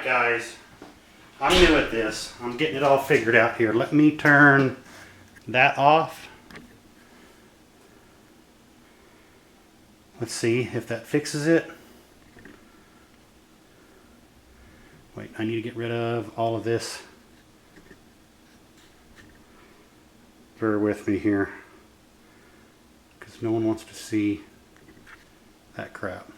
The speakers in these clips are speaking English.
guys, I'm new at this. I'm getting it all figured out here. Let me turn that off. Let's see if that fixes it. Wait, I need to get rid of all of this. Bear with me here, because no one wants to see that crap.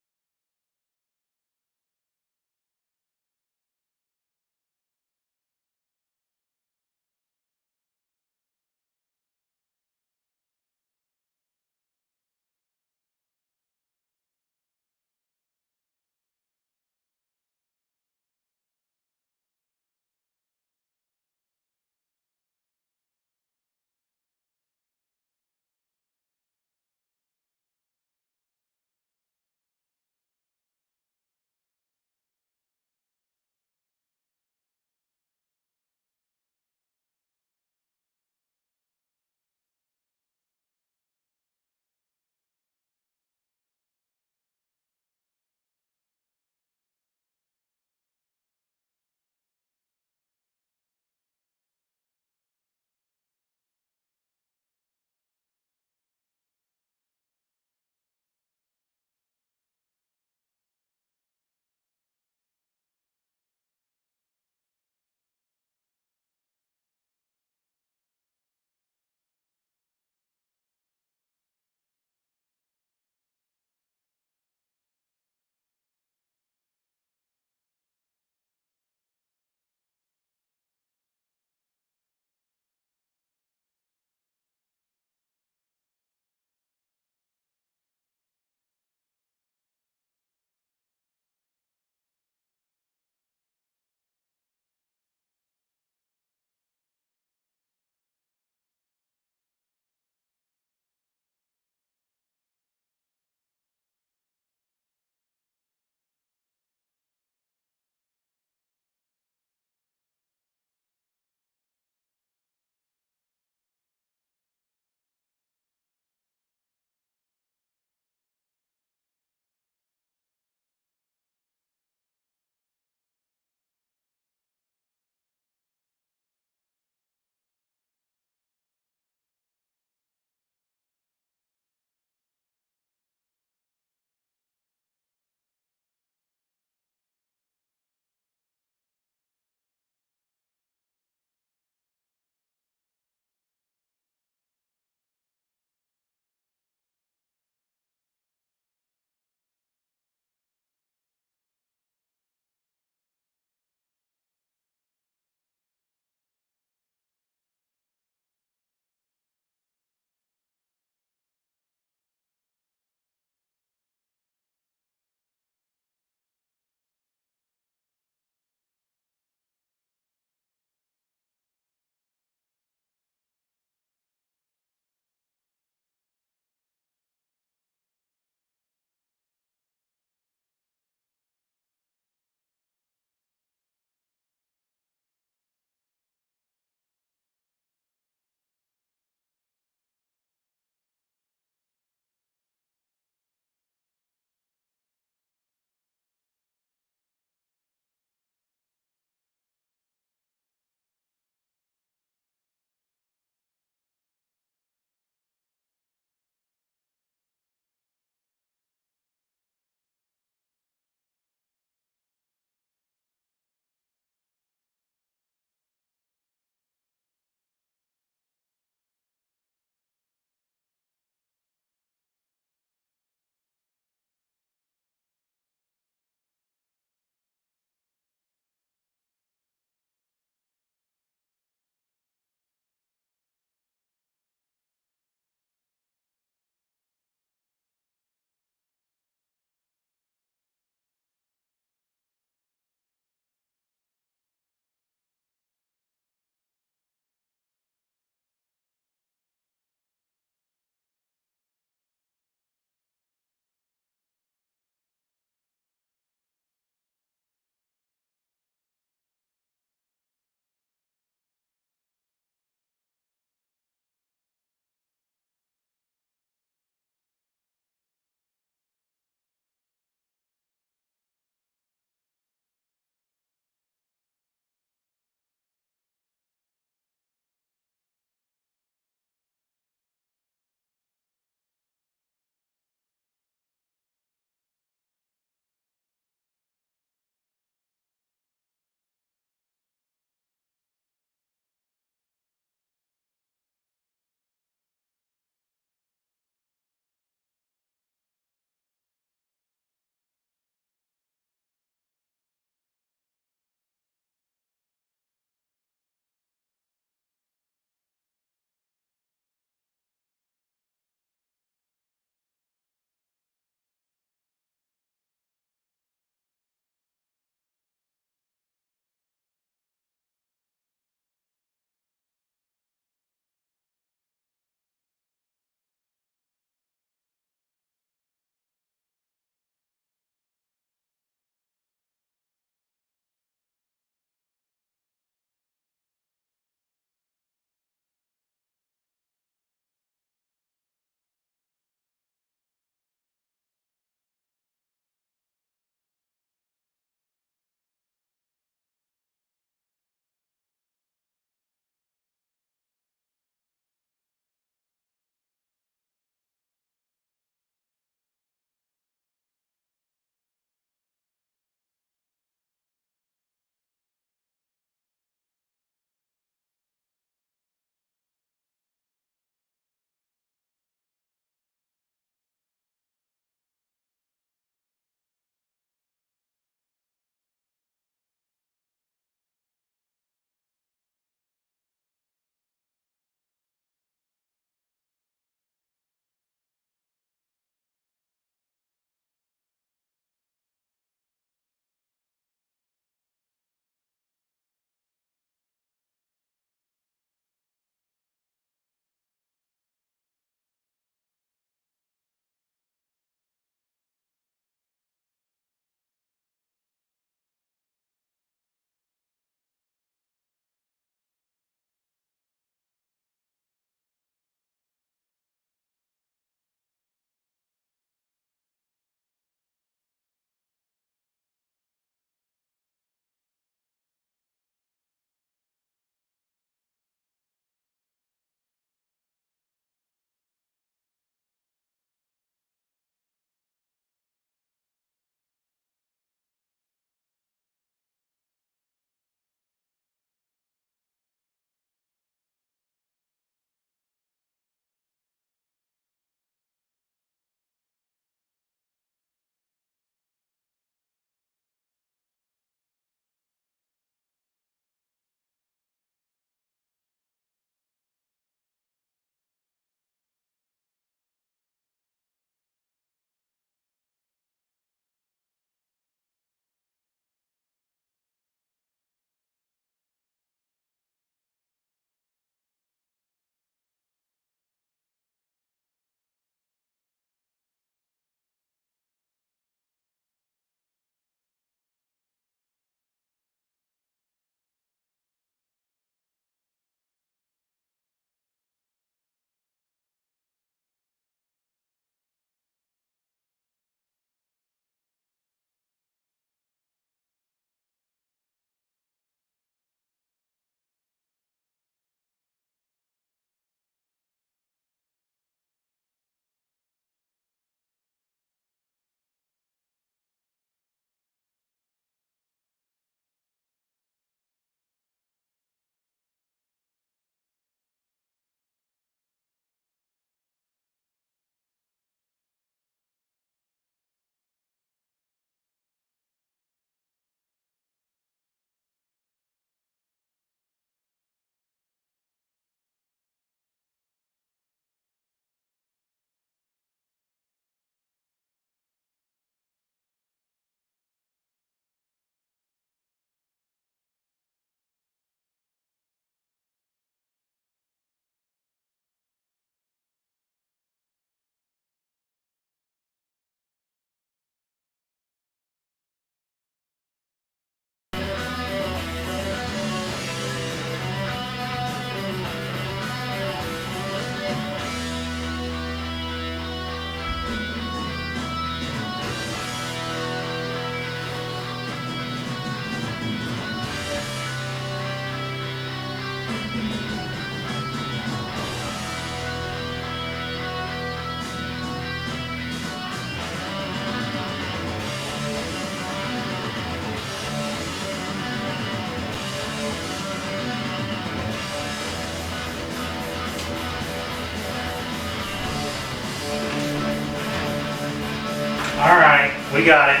Alright, we got it.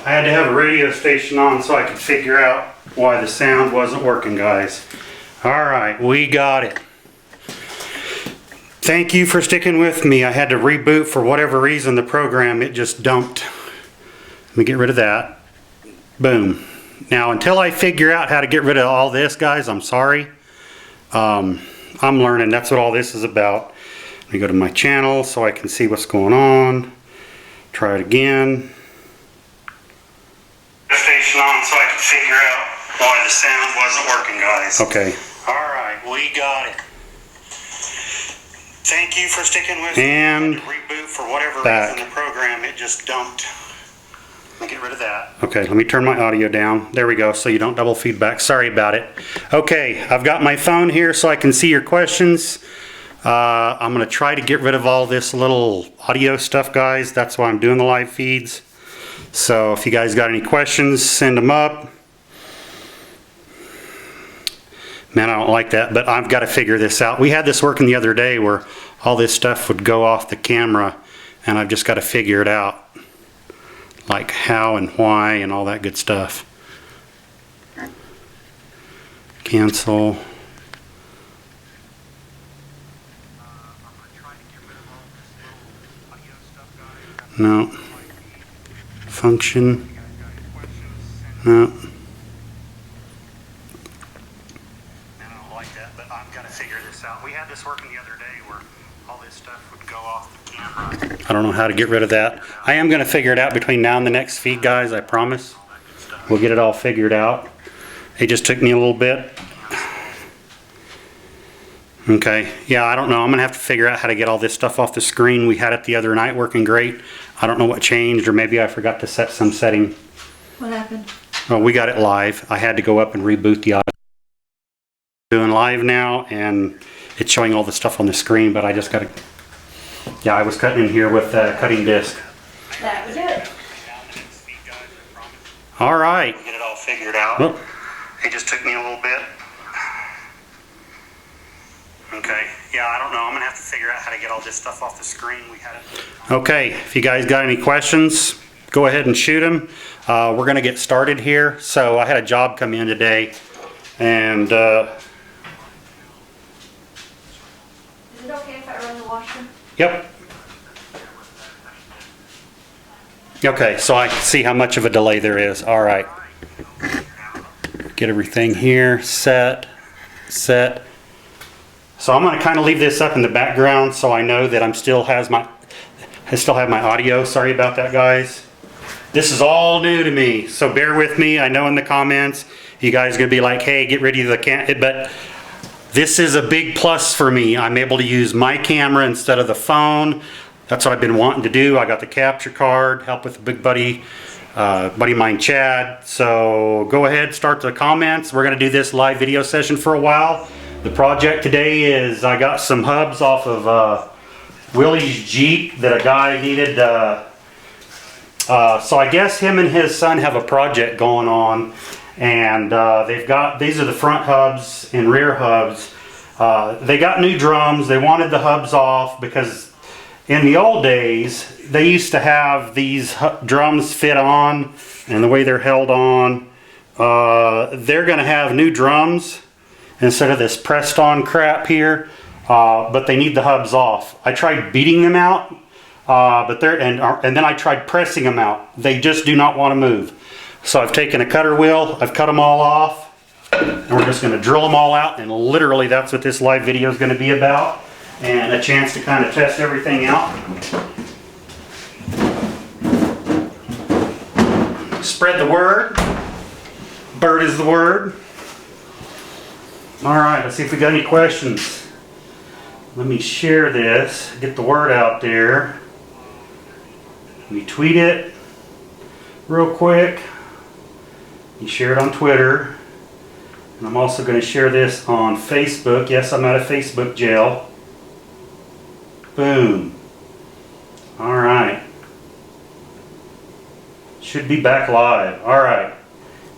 I had to have a radio station on so I could figure out why the sound wasn't working, guys. Alright, we got it. Thank you for sticking with me. I had to reboot for whatever reason the program, it just dumped. Let me get rid of that. Boom. Now, until I figure out how to get rid of all this, guys, I'm sorry. I'm learning. That's what all this is about. Let me go to my channel so I can see what's going on. Try it again. Station on so I can figure out why the sound wasn't working, guys. Okay. Alright, we got it. Thank you for sticking with me. And reboot for whatever reason the program, it just dumped. Let me get rid of that. Okay, let me turn my audio down. There we go, so you don't double feedback. Sorry about it. Okay, I've got my phone here so I can see your questions. I'm going to try to get rid of all this little audio stuff, guys. That's why I'm doing the live feeds. So if you guys got any questions, send them up. Man, I don't like that, but I've got to figure this out. We had this working the other day where all this stuff would go off the camera, and I've just got to figure it out. Like how and why and all that good stuff. Cancel. No. Function. No. I don't like that, but I've got to figure this out. We had this working the other day where all this stuff would go off the camera. I don't know how to get rid of that. I am going to figure it out between now and the next feed, guys, I promise. We'll get it all figured out. It just took me a little bit. Okay, yeah, I don't know. I'm going to have to figure out how to get all this stuff off the screen. We had it the other night working great. I don't know what changed, or maybe I forgot to set some setting. What happened? Oh, we got it live. I had to go up and reboot the audio. Doing live now, and it's showing all the stuff on the screen, but I just got to... Yeah, I was cutting in here with a cutting disc. That was it. All right. Get it all figured out. Oh. It just took me a little bit. Okay. Yeah, I don't know. I'm going to have to figure out how to get all this stuff off the screen. We had it. Okay. If you guys got any questions, go ahead and shoot them. We're going to get started here. So I had a job come in today, and... Is it okay if I run the washer? Yep. Okay, so I can see how much of a delay there is. All right. Get everything here set. So I'm going to kind of leave this up in the background so I know that I still have my audio. Sorry about that, guys. This is all new to me, so bear with me. I know in the comments you guys are going to be like, hey, get rid of the but this is a big plus for me. I'm able to use my camera instead of the phone. That's what I've been wanting to do. I got the capture card, help with a big buddy of mine, Chad. So go ahead, start the comments. We're going to do this live video session for a while. The project today is I got some hubs off of Willys Jeep that a guy needed. So I guess him and his son have a project going on, and these are the front hubs and rear hubs. They got new drums. They wanted the hubs off because in the old days they used to have these drums fit on, and the way they're held on, they're going to have new drums instead of this pressed on crap here, but they need the hubs off. I tried beating them out, and then I tried pressing them out. They just do not want to move. So I've taken a cutter wheel, I've cut them all off, and we're just going to drill them all out, and literally that's what this live video is going to be about, and a chance to kind of test everything out. Spread the word. Bird is the word. Alright, let's see if we got any questions. Let me share this, get the word out there. Let me tweet it real quick. You share it on Twitter. And I'm also going to share this on Facebook. Yes, I'm out of Facebook jail. Boom. Alright. Should be back live. Alright.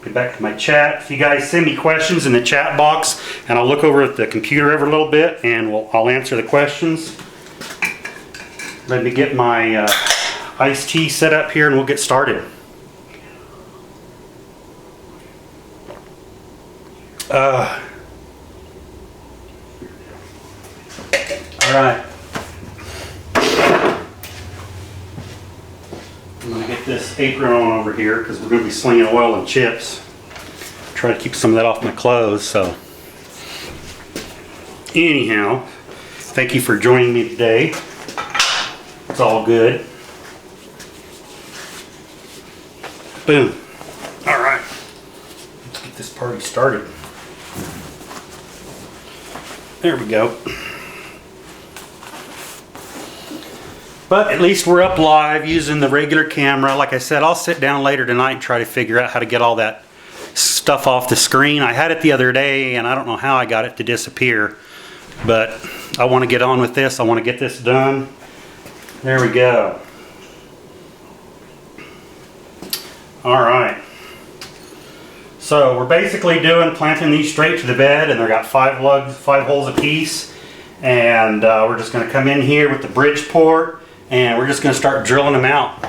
Get back to my chat. If you guys send me questions in the chat box, and I'll look over at the computer every little bit, and I'll answer the questions. Let me get my iced tea set up here and we'll get started. All right. I'm going to get this apron on over here because we're going to be slinging oil and chips. Try to keep some of that off my clothes. So anyhow, thank you for joining me today. It's all good. Boom. All right. Let's get this party started. There we go. But at least we're up live using the regular camera. Like I said, I'll sit down later tonight and try to figure out how to get all that stuff off the screen. I had it the other day and I don't know how I got it to disappear. But I want to get on with this. I want to get this done. There we go. All right. So we're basically planting these straight to the bed, and they've got 5 holes apiece. And we're just going to come in here with the bridge port, and we're just going to start drilling them out.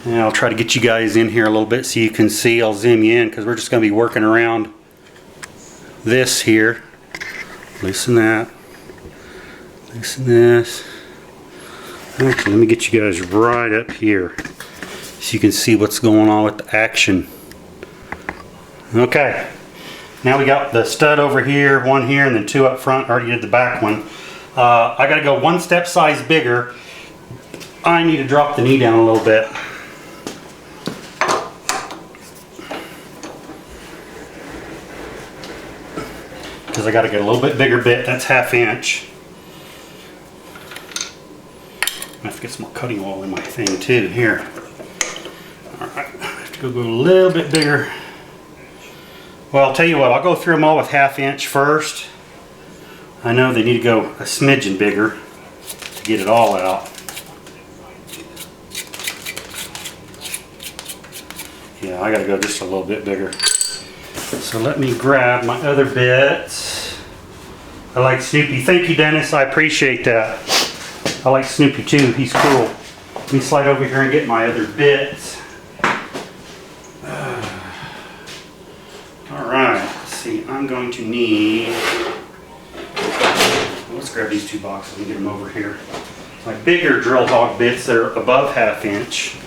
And I'll try to get you guys in here a little bit so you can see. I'll zoom you in because we're just going to be working around this here. Loosen that. Loosen this. Actually, let me get you guys right up here so you can see what's going on with the action. Okay, now we got the stud over here, 1 here, and then 2 up front. Already did the back one. I got to go 1 step size bigger. I need to drop the knee down a little bit. Because I got to get a little bit bigger bit. That's 1/2 inch. I have to get some more cutting oil in my thing too. Here. Alright, I have to go a little bit bigger. Well, I'll tell you what, I'll go through them all with 1/2 inch first. I know they need to go a smidgen bigger to get it all out. Yeah, I gotta go just a little bit bigger. So let me grab my other bits. I like Snoopy. Thank you, Dennis. I appreciate that. I like Snoopy too. He's cool. Let me slide over here and get my other bits. Alright, let's see. I'm going to need... Let's grab these 2 boxes and get them over here. My bigger drill hog bits that are above 1/2 inch.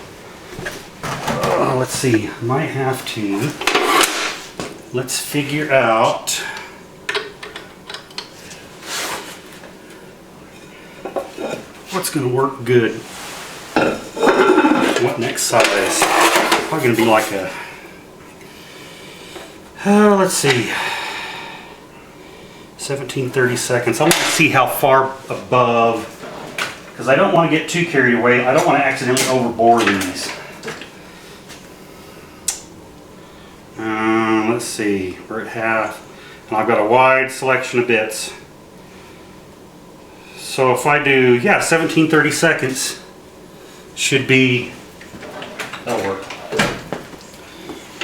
Let's see. Might have to... Let's figure out... what's going to work good. What next size? Probably going to be like a... let's see. 17/32. I want to see how far above, because I don't want to get too carried away. I don't want to accidentally overbore these. Let's see. We're at 1/2. And I've got a wide selection of bits. So if I do, yeah, 17/32 should be, that'll work.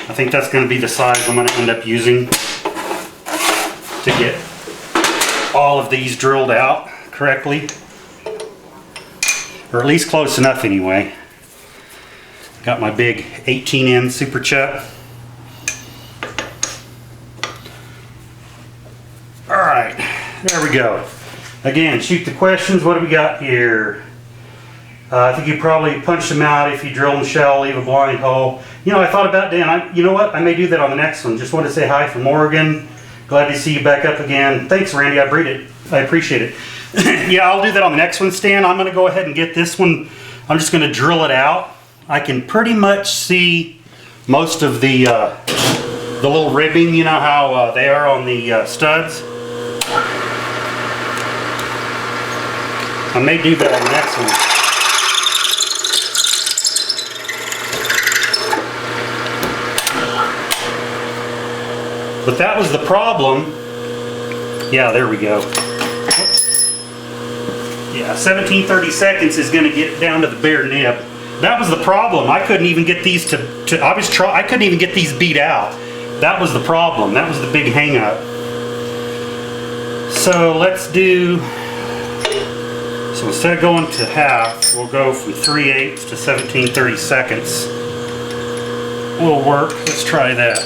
I think that's going to be the size I'm going to end up using to get all of these drilled out correctly. Or at least close enough anyway. Got my big 18N Super Chuck. Alright, there we go. Again, shoot the questions. What do we got here? I think you probably punch them out if you drill them shell, leave a blind hole. You know, I thought about Dan. You know what? I may do that on the next one. Just want to say hi from Oregon. Glad to see you back up again. Thanks, Randy. I appreciate it. Yeah, I'll do that on the next one, Stan. I'm going to go ahead and get this one. I'm just going to drill it out. I can pretty much see most of the little ribbing. You know how they are on the studs. I may do that on the next one. But that was the problem. Yeah, there we go. Yeah, 17/32 is going to get down to the bare nib. That was the problem. I couldn't even get these I couldn't even get these beat out. That was the problem. That was the big hang up. So let's do So instead of going to half, we'll go from 3/8 to 17/32. Will work. Let's try that.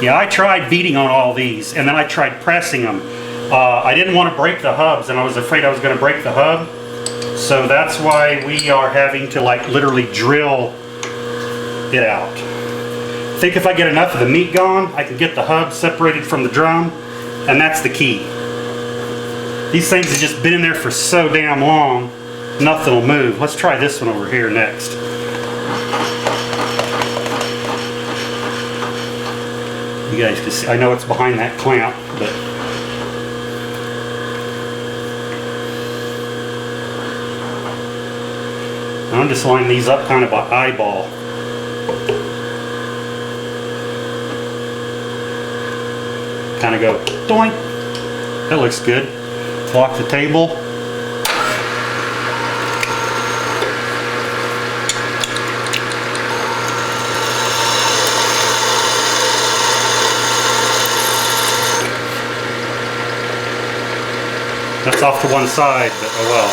Yeah, I tried beating on all these, and then I tried pressing them. I didn't want to break the hubs, and I was afraid I was going to break the hub. So that's why we are having to like literally drill it out. I think if I get enough of the meat gone, I can get the hub separated from the drum, and that's the key. These things have just been in there for so damn long, nothing will move. Let's try this one over here next. You guys can see, I know it's behind that clamp, but I'm just lining these up kind of by eyeball. Kind of go doink. That looks good. Lock the table. That's off to one side, but oh well.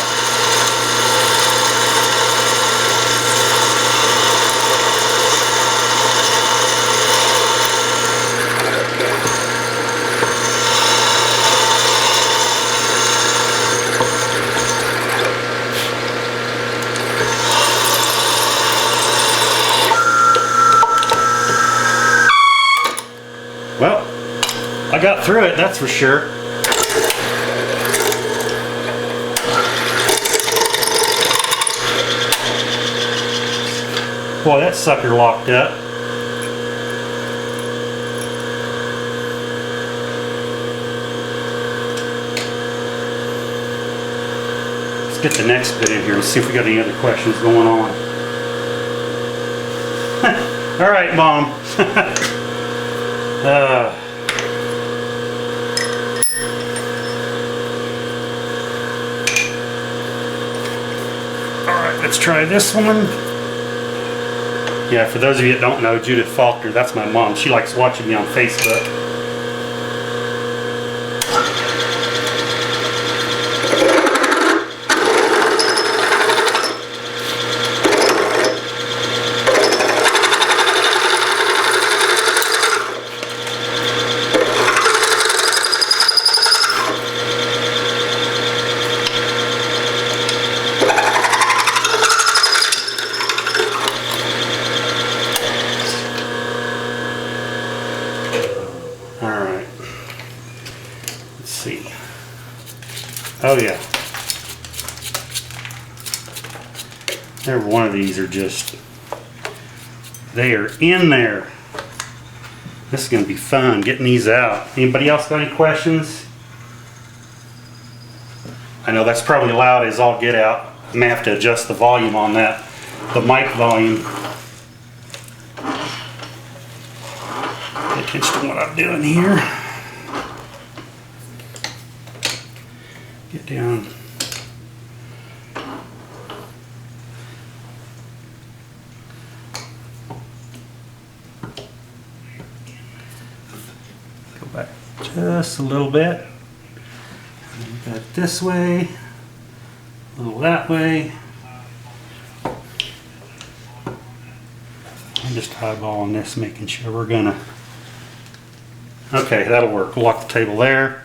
Well, I got through it, that's for sure. Boy, that sucker locked up. Let's get the next bit in here and see if we got any other questions going on. All right, Mom. Alright, let's try this one. Yeah, for those of you that don't know, Judith Faulkner, that's my mom. She likes watching me on Facebook. Alright. Let's see. Oh yeah. Every one of these are just, they are in there. This is going to be fun getting these out. Anybody else got any questions? I know that's probably loud as all get out. I may have to adjust the volume on that, the mic volume. Pay attention to what I'm doing here. Get down. Go back just a little bit. And got it this way, a little that way. I'm just eyeballing this, making sure we're gonna. Okay, that'll work. We'll lock the table there.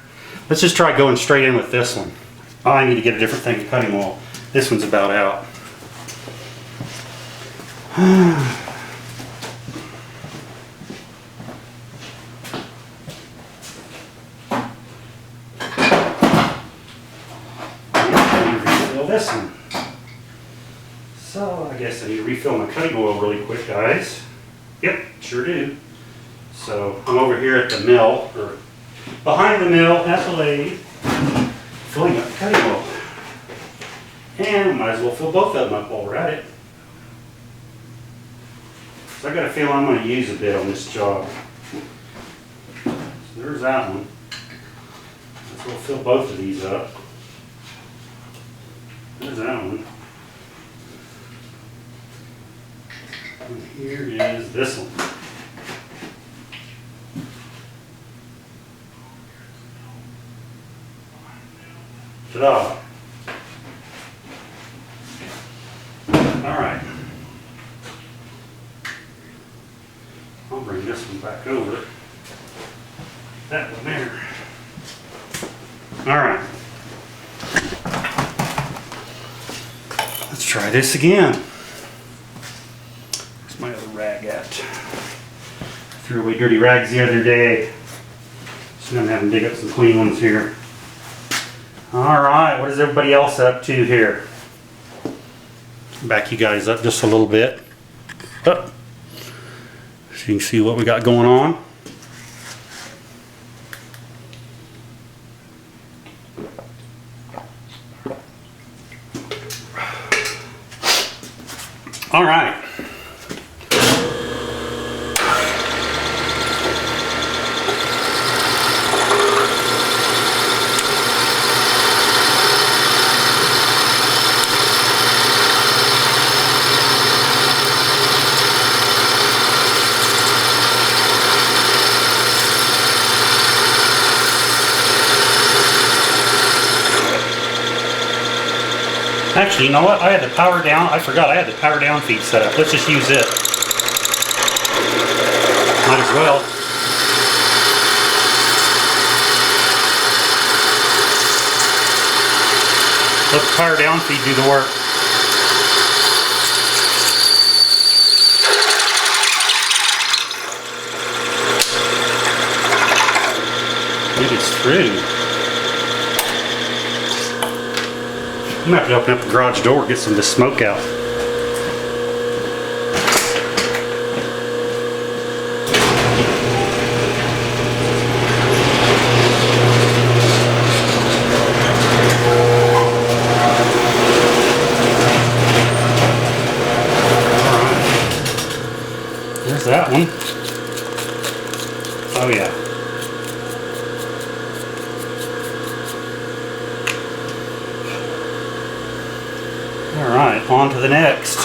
Let's just try going straight in with this one. Oh, I need to get a different thing of cutting wall. This one's about out. Refill this one. So I guess I need to refill my cutting oil really quick, guys. Yep, sure do. So I'm over here at the mill, or behind the mill at the lathe, filling up cutting oil. And might as well fill both of them up while we're at it. So I got a feeling I'm going to use a bit on this job. So there's that one. Let's go fill both of these up. There's that one. And here is this one. Ta-da. bring this one back over. That one there. All right. Let's try this again. Where's my other rag at? Threw away dirty rags the other day. So I'm having to dig up some clean ones here. All right, what is everybody else up to here? Back you guys up just a little bit. Up. So you can see what we got going on. All right. Actually, you know what? I had the power down. I forgot I had the power down feed set up. Let's just use it. Might as well. Let the power down feed do the work. It is through. I'm gonna have to open up the garage door, get some of this smoke out. Alright. There's that one. Oh yeah. Alright, on to the next.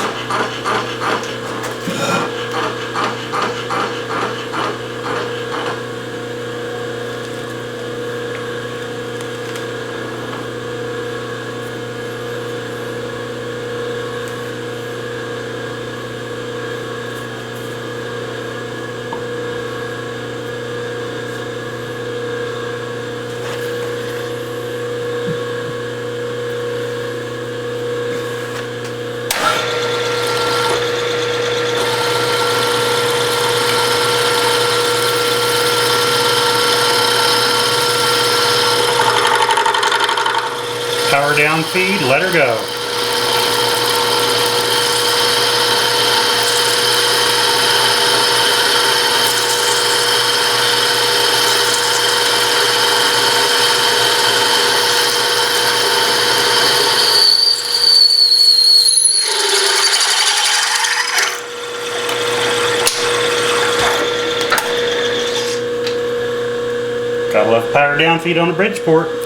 Power down feed, let her go. Gotta love power down feed on a Bridgeport.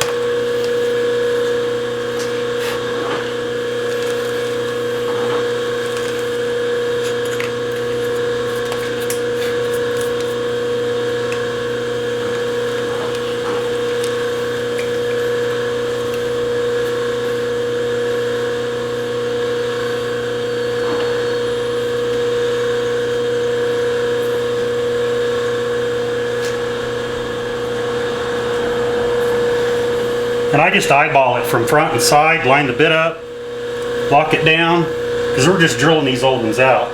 And I just eyeball it from front and side, line the bit up, lock it down, because we're just drilling these old ones out.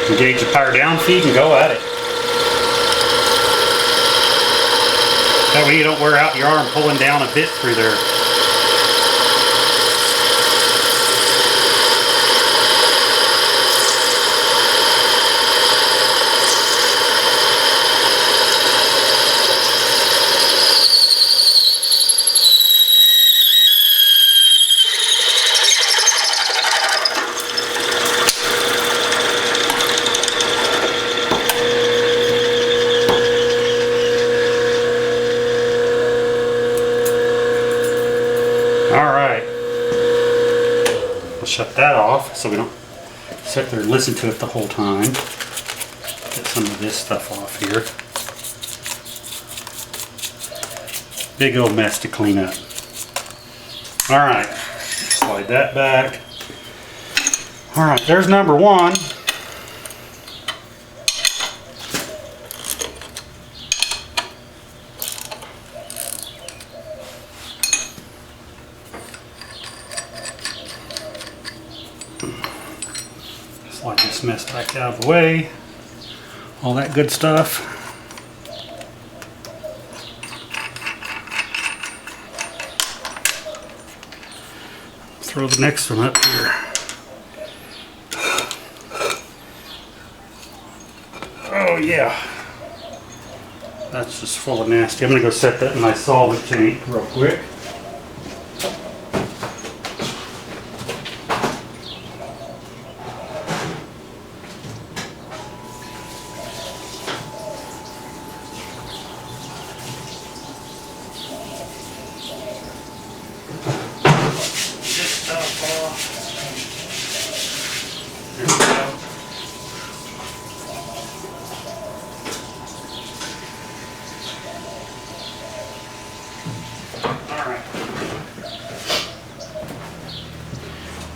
Engage the power down feed and go at it. That way you don't wear out your arm pulling down a bit through there. Shut that off so we don't sit there and listen to it the whole time. Get some of this stuff off here. Big old mess to clean up. Alright, slide that back. Alright, there's number one. Slide this mess back out of the way. All that good stuff. Throw the next one up here. Oh yeah. That's just full of nasty. I'm gonna go set that in my solvent tank real quick.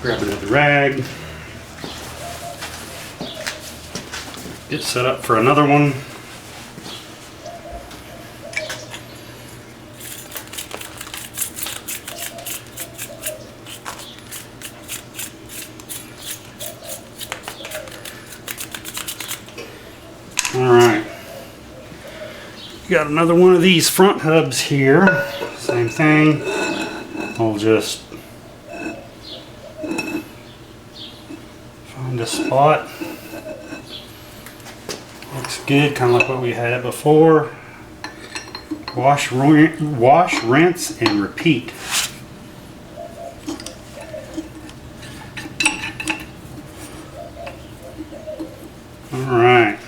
Grab another rag. Get set up for another one. All right. Got another one of these front hubs here. Same thing. I'll just find a spot. Looks good, kind of like what we had before. Wash, rinse, and repeat. All right.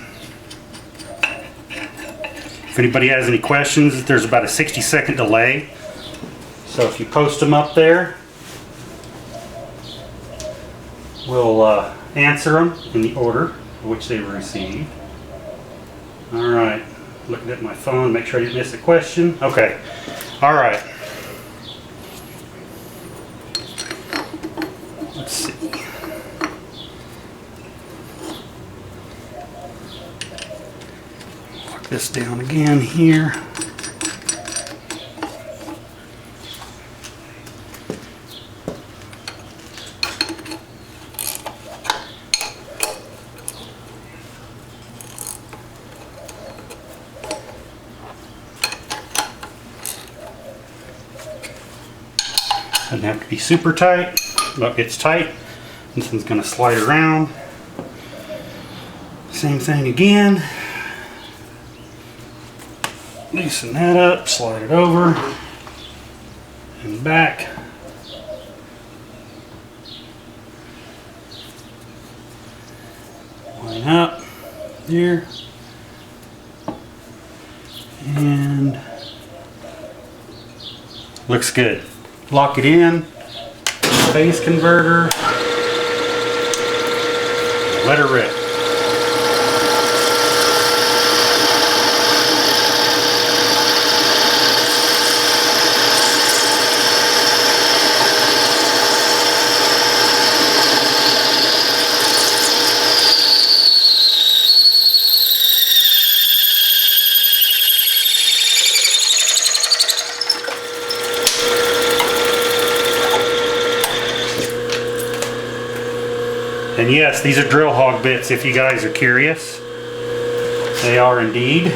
If anybody has any questions, there's about a 60-second delay. So if you post them up there, we'll answer them in the order which they were received. All right, looking at my phone, make sure I didn't miss a question. Okay, all right. Let's see. Lock this down again here. Doesn't have to be super tight, but it's tight. This one's going to slide around. Same thing again. Loosen that up, slide it over and back. Line up here. And looks good. Lock it in, phase converter, let her rip. And yes, these are drill hog bits if you guys are curious. They are indeed.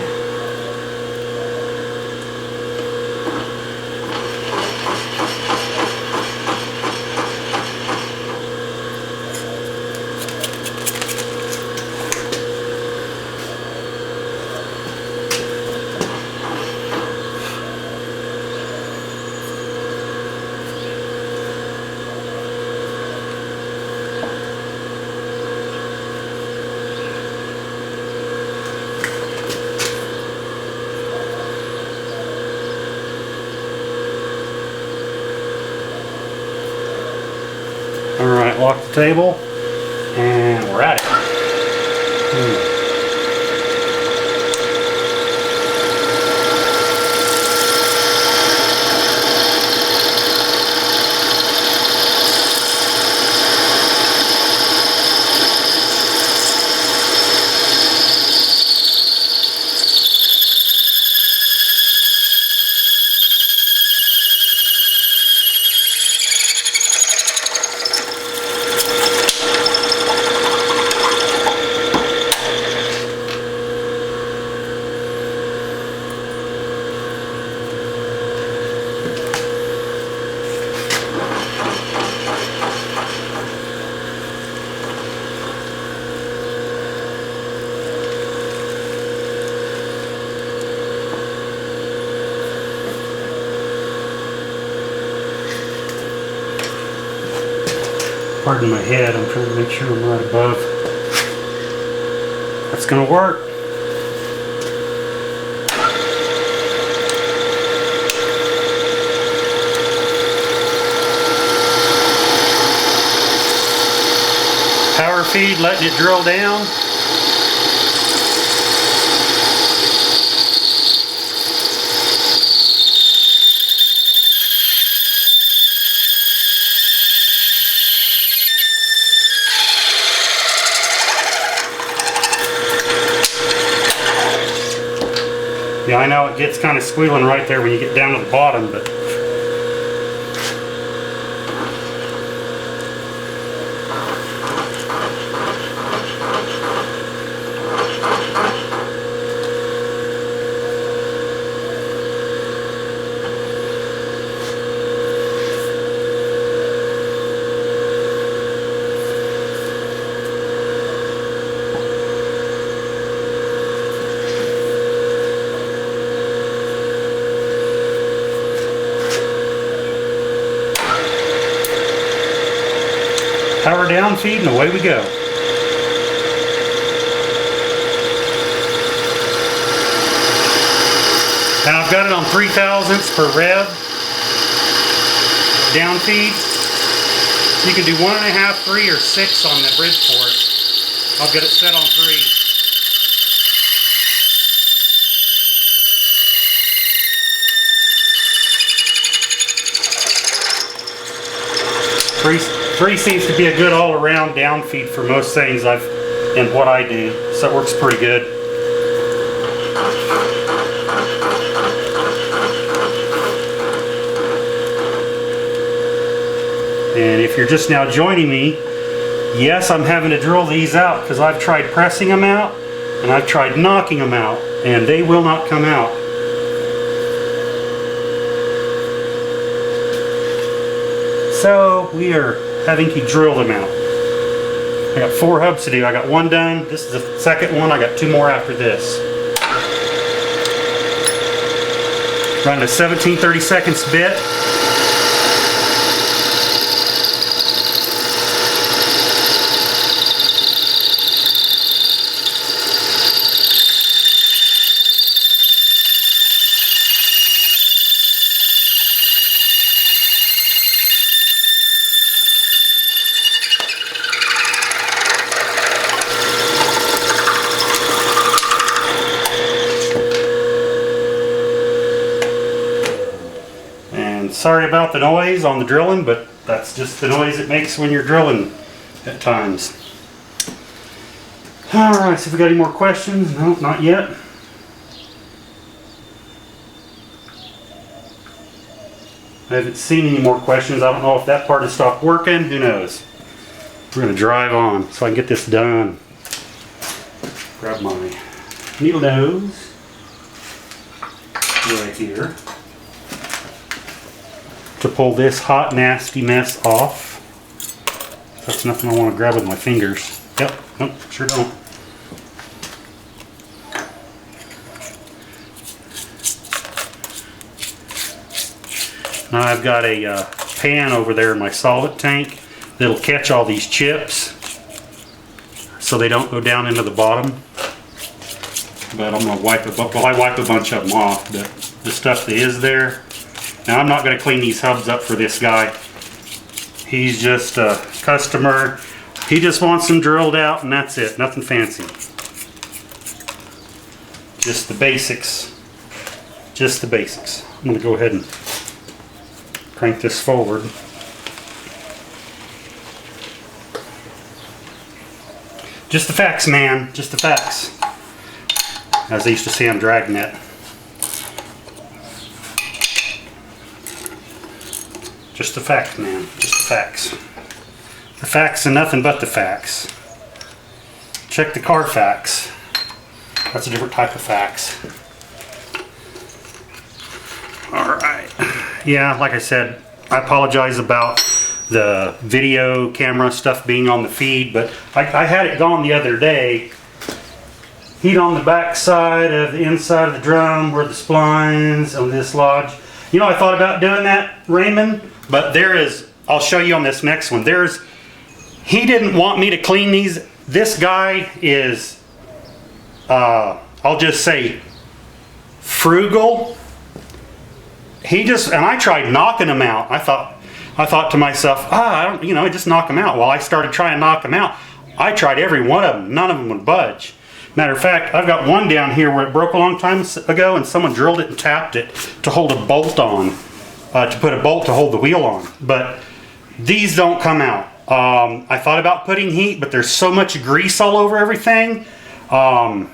Alright, lock the table, and we're at it. Pardon my head, I'm trying to make sure I'm right above. That's gonna work. Power feed, letting it drill down. Yeah, I know it gets kind of squealing right there when you get down to the bottom, but power down feed and away we go. And I've got it on 3 thousandths per rev down feed. You can do 1.5, 3, or 6 on the Bridgeport. I'll get it set on 3. Three seems to be a good all-around down feed for most things in what I do, so it works pretty good. And if you're just now joining me, yes, I'm having to drill these out because I've tried pressing them out and I've tried knocking them out, and they will not come out. So we are having to drill them out. I got 4 hubs to do. I got 1 done. This is the second one. I got 2 more after this. Running a 17/32 bit. Sorry about the noise on the drilling, but that's just the noise it makes when you're drilling at times. Alright, so if we got any more questions? No, not yet. I haven't seen any more questions. I don't know if that part has stopped working. Who knows? We're going to drive on so I can get this done. Grab my needle nose right here to pull this hot, nasty mess off. That's nothing I want to grab with my fingers. Yep, nope, sure don't. Now I've got a pan over there in my solvent tank that'll catch all these chips so they don't go down into the bottom. But I'm going to wipe I wipe a bunch of them off, but the stuff that is there. Now I'm not going to clean these hubs up for this guy. He's just a customer. He just wants them drilled out and that's it. Nothing fancy. Just the basics. Just the basics. I'm going to go ahead and crank this forward. Just the facts, man. Just the facts. As they used to say on Dragnet. Just the facts, man. Just the facts. The facts and nothing but the facts. Check the Carfax. That's a different type of facts. Alright. Yeah, like I said, I apologize about the video camera stuff being on the feed, but I had it gone the other day. Heat on the back side of the inside of the drum where the splines on this lodge. You know, I thought about doing that, Raymond. But there is, I'll show you on this next one, there's He didn't want me to clean these. This guy is, I'll just say, frugal. And I tried knocking him out. I thought to myself, just knock him out. Well, I started trying to knock him out. I tried every one of them. None of them would budge. Matter of fact, I've got one down here where it broke a long time ago and someone drilled it and tapped it to hold a bolt on, to put a bolt to hold the wheel on. But these don't come out. I thought about putting heat, but there's so much grease all over everything. I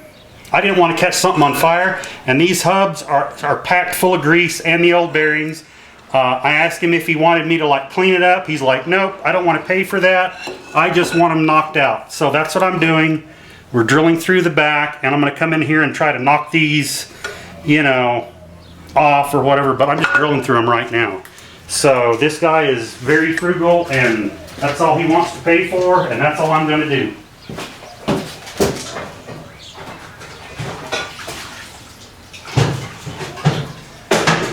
didn't want to catch something on fire, and these hubs are packed full of grease and the old bearings. I asked him if he wanted me to like clean it up. He's like, nope, I don't want to pay for that. I just want them knocked out. So that's what I'm doing. We're drilling through the back, and I'm going to come in here and try to knock these, off or whatever, but I'm just drilling through them right now. So this guy is very frugal, and that's all he wants to pay for, and that's all I'm going to do.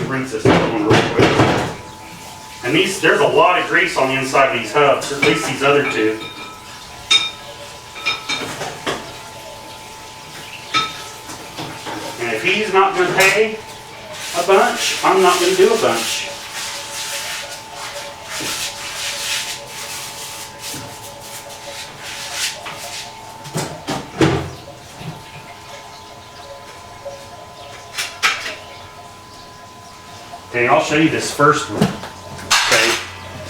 Rinse this one real quick. And there's a lot of grease on the inside of these hubs, or at least these other two. And if he's not going to pay a bunch, I'm not going to do a bunch. Okay, I'll show you this first one. Okay,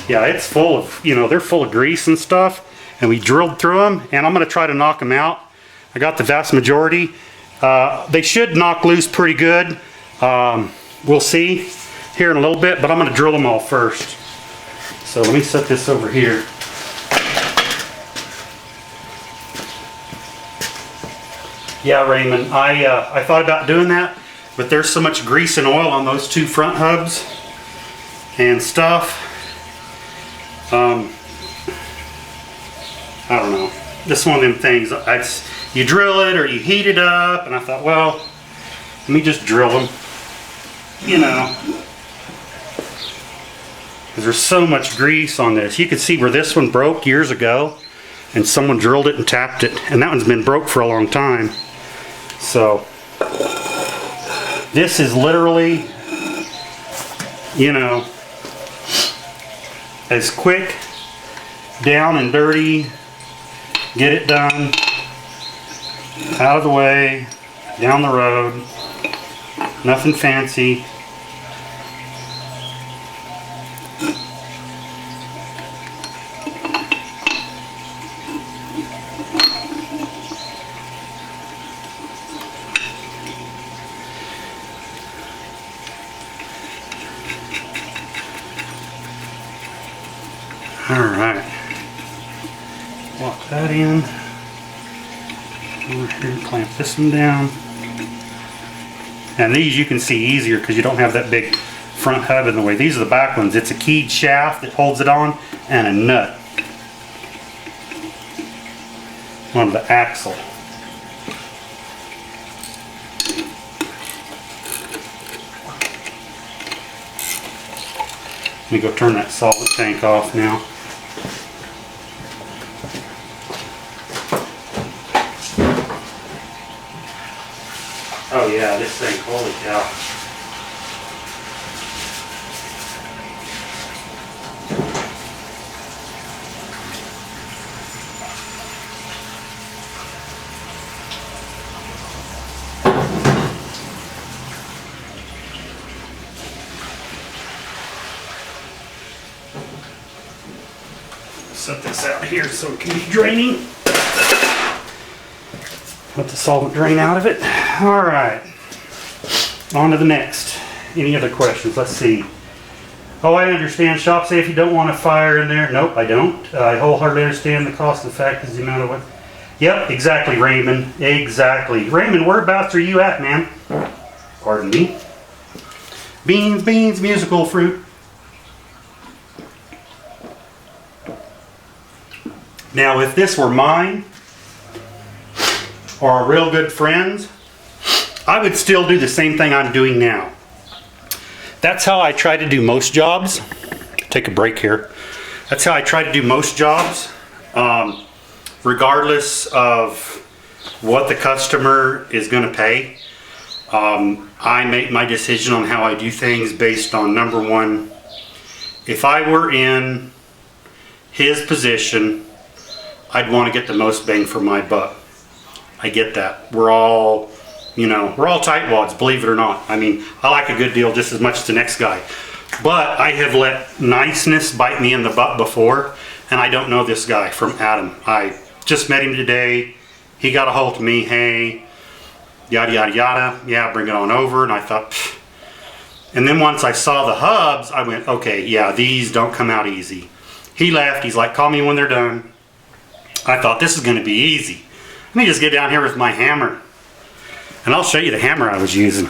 yeah, it's full of, they're full of grease and stuff, and we drilled through them, and I'm going to try to knock them out. I got the vast majority. They should knock loose pretty good. We'll see here in a little bit, but I'm going to drill them all first. So let me set this over here. Yeah, Raymond, I thought about doing that, but there's so much grease and oil on those two front hubs and stuff. I don't know. This one of them things, you drill it or you heat it up, and I thought, well, let me just drill them, because there's so much grease on this. You can see where this one broke years ago, and someone drilled it and tapped it, and that one's been broke for a long time. So this is literally, as quick, down and dirty, get it done, out of the way, down the road, nothing fancy. Alright, lock that in. Over here, clamp this one down. And these you can see easier because you don't have that big front hub in the way. These are the back ones. It's a keyed shaft that holds it on and a nut on the axle. Let me go turn that solvent tank off now. Oh yeah, this thing, holy cow. Set this out here so it can be draining. Let the solvent drain out of it. All right, on to the next. Any other questions? Let's see. Oh, I understand. Shop say if you don't want a fire in there. Nope, I don't. I wholeheartedly understand the cost of the fact is the amount of what. Yep, exactly, Raymond. Exactly. Raymond, whereabouts are you at, man? Pardon me. Beans, beans, musical fruit. Now, if this were mine or a real good friend's, I would still do the same thing I'm doing now. That's how I try to do most jobs. Take a break here. That's how I try to do most jobs. Regardless of what the customer is going to pay, I make my decision on how I do things based on, number one, if I were in his position, I'd want to get the most bang for my buck. I get that. We're all tightwads, believe it or not. I mean, I like a good deal just as much as the next guy. But I have let niceness bite me in the butt before, and I don't know this guy from Adam. I just met him today. He got a hold of me, hey, yada, yada, yada. Yeah, bring it on over. And I thought, pfft. And then once I saw the hubs, I went, okay, yeah, these don't come out easy. He left. He's like, call me when they're done. I thought, this is going to be easy. Let me just get down here with my hammer. And I'll show you the hammer I was using.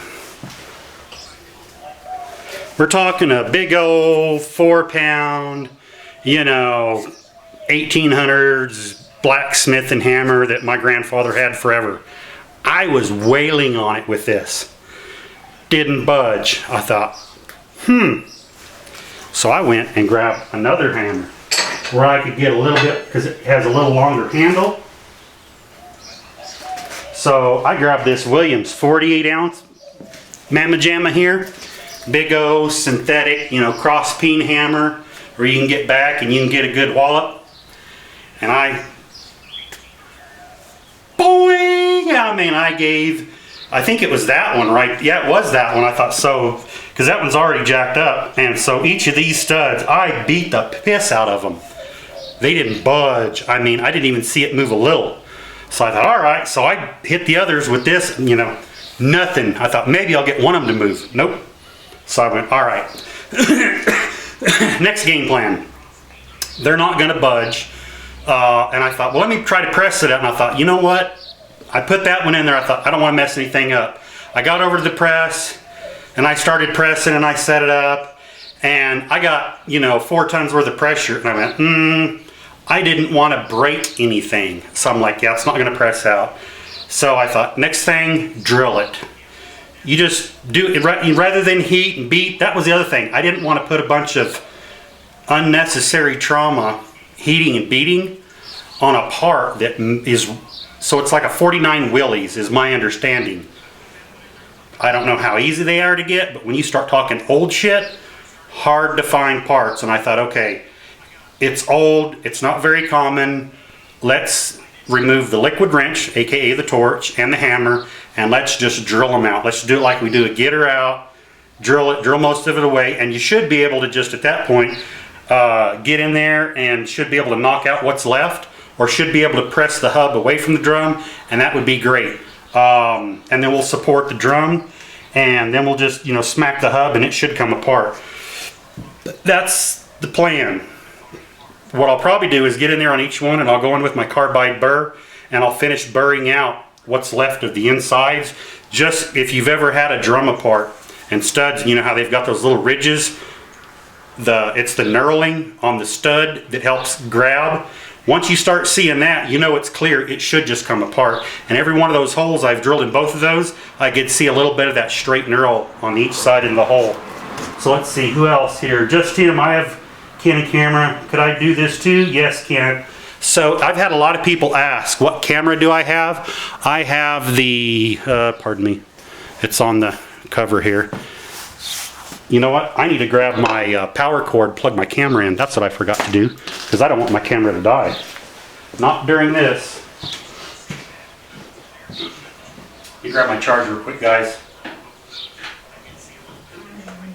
We're talking a big old 4-pound, 1800s blacksmith and hammer that my grandfather had forever. I was wailing on it with this. Didn't budge. I thought, So I went and grabbed another hammer where I could get a little bit, because it has a little longer handle. So I grabbed this Williams 48 ounce Mamma Jamma here. Big O synthetic, cross peen hammer where you can get back and you can get a good wallop. And I think it was that one, right? Yeah, it was that one. I thought so, because that one's already jacked up. And so each of these studs, I beat the piss out of them. They didn't budge. I mean, I didn't even see it move a little. So I thought, all right. So I hit the others with this, nothing. I thought maybe I'll get one of them to move. Nope. So I went, all right. Next game plan. They're not going to budge. And I thought, well, let me try to press it out. And I thought, you know what? I put that one in there. I thought, I don't want to mess anything up. I got over to the press and I started pressing and I set it up. And I got, 4 tons worth of pressure. And I went, I didn't want to break anything. So I'm like, yeah, it's not going to press out. So I thought, next thing, drill it. You just do it rather than heat and beat. That was the other thing. I didn't want to put a bunch of unnecessary trauma heating and beating on a part that is, so it's like a 49 Willys is my understanding. I don't know how easy they are to get, but when you start talking old shit, hard to find parts. And I thought, okay, it's old, it's not very common. Let's remove the liquid wrench, aka the torch, and the hammer, and let's just drill them out. Let's do it like we do a getter out, drill most of it away, and you should be able to just at that point get in there and should be able to knock out what's left, or should be able to press the hub away from the drum, and that would be great. And then we'll support the drum, and then we'll just smack the hub and it should come apart. That's the plan. What I'll probably do is get in there on each one and I'll go in with my carbide burr and I'll finish burring out what's left of the insides. Just if you've ever had a drum apart and studs, you know how they've got those little ridges? It's the knurling on the stud that helps grab. Once you start seeing that, it's clear. It should just come apart. And every one of those holes I've drilled in both of those, I could see a little bit of that straight knurl on each side in the hole. So let's see, who else here? Just him. I have Canon camera. Could I do this too? Yes, Canon. So I've had a lot of people ask, what camera do I have? I have the, pardon me, it's on the cover here. You know what? I need to grab my power cord, plug my camera in. That's what I forgot to do, because I don't want my camera to die. Not during this. Let me grab my charger real quick, guys.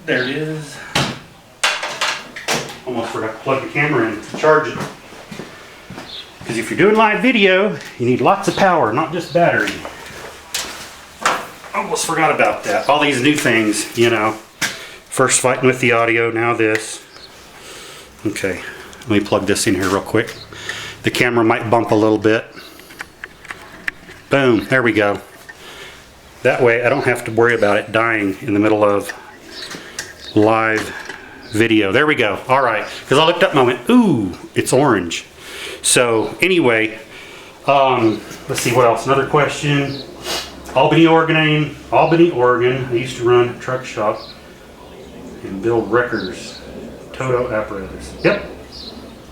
There it is. Almost forgot to plug the camera in to charge it. Because if you're doing live video, you need lots of power, not just battery. Almost forgot about that. All these new things, First fighting with the audio, now this. Okay, let me plug this in here real quick. The camera might bump a little bit. Boom, there we go. That way I don't have to worry about it dying in the middle of live video. There we go. All right, because I looked up and I went, ooh, it's orange. So anyway, let's see what else. Another question. Albany, Oregon. I used to run a truck shop and build wreckers, Toto apparatus. Yep.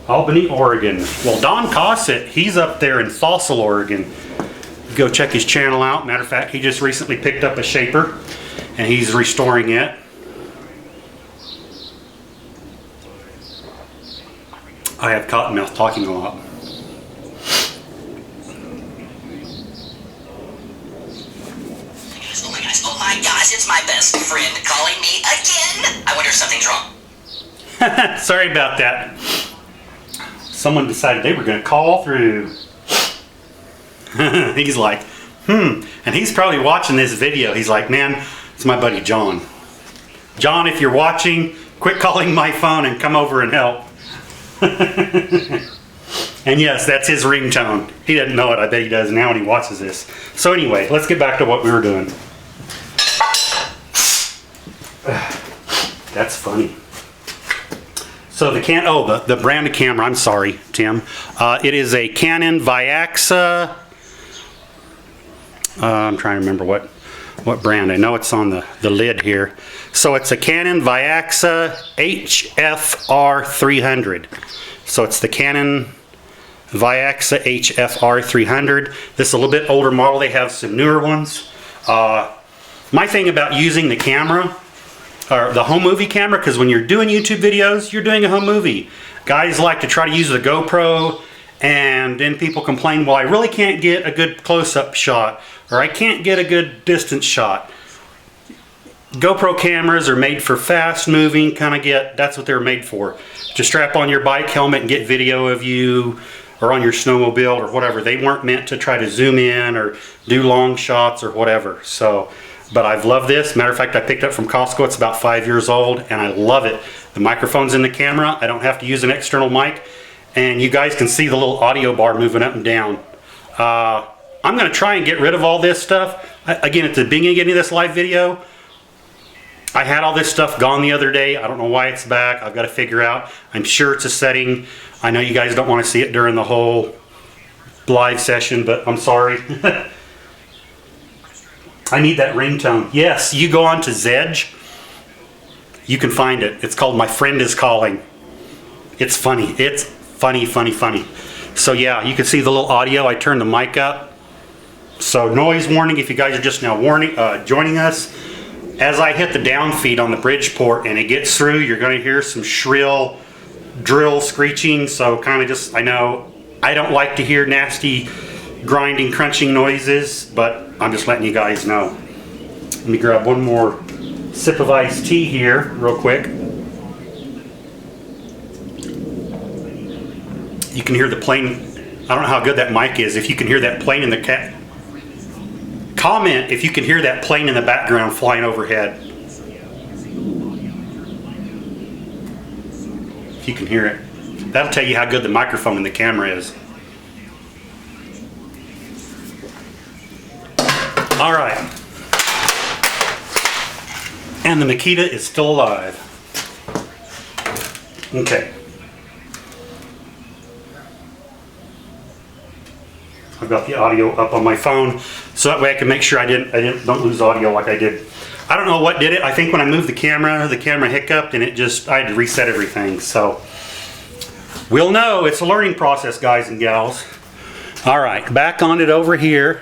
Albany, Oregon. Well, Don Cossett, he's up there in Fossil, Oregon. Go check his channel out. Matter of fact, he just recently picked up a shaper and he's restoring it. I have cottonmouth talking a lot. Oh my gosh, it's my best friend calling me again. I wonder if something's wrong. Sorry about that. Someone decided they were going to call through. He's like, and he's probably watching this video. He's like, man, it's my buddy John. John, if you're watching, quit calling my phone and come over and help. And yes, that's his ringtone. He doesn't know it. I bet he does now when he watches this. So anyway, let's get back to what we were doing. That's funny. So the brand of camera, I'm sorry, Tim. It is a Canon Vyaxa. I'm trying to remember what brand. I know it's on the lid here. So it's a Canon Vyaxa HFR 300. So it's the Canon Vyaxa HFR 300. This is a little bit older model. They have some newer ones. My thing about using the camera, or the home movie camera, because when you're doing YouTube videos, you're doing a home movie. Guys like to try to use the GoPro, and then people complain, well, I really can't get a good close-up shot, or I can't get a good distance shot. GoPro cameras are made for fast moving, that's what they're made for. Just strap on your bike helmet and get video of you, or on your snowmobile, or whatever. They weren't meant to try to zoom in, or do long shots, or whatever. So, but I've loved this. Matter of fact, I picked it up from Costco. It's about 5 years old, and I love it. The microphone's in the camera. I don't have to use an external mic, and you guys can see the little audio bar moving up and down. I'm going to try and get rid of all this stuff. Again, at the beginning of this live video, I had all this stuff gone the other day. I don't know why it's back. I've got to figure out. I'm sure it's a setting. I know you guys don't want to see it during the whole live session, but I'm sorry. I need that ringtone. Yes, you go on to Zedge. You can find it. It's called My Friend Is Calling. It's funny. It's funny, funny, funny. So yeah, you can see the little audio. I turned the mic up. So noise warning if you guys are just now joining us. As I hit the down feed on the bridge port and it gets through, you're going to hear some shrill drill screeching. So kind of just, I know I don't like to hear nasty grinding, crunching noises, but I'm just letting you guys know. Let me grab one more sip of iced tea here real quick. You can hear the plane. I don't know how good that mic is. If you can hear that plane in the comment if you can hear that plane in the background flying overhead. If you can hear it. That'll tell you how good the microphone and the camera is. All right. And the Makita is still alive. Okay. I've got the audio up on my phone, so that way I can make sure I don't lose audio like I did. I don't know what did it. I think when I moved the camera hiccuped and I had to reset everything. So we'll know. It's a learning process, guys and gals. All right, back on it over here.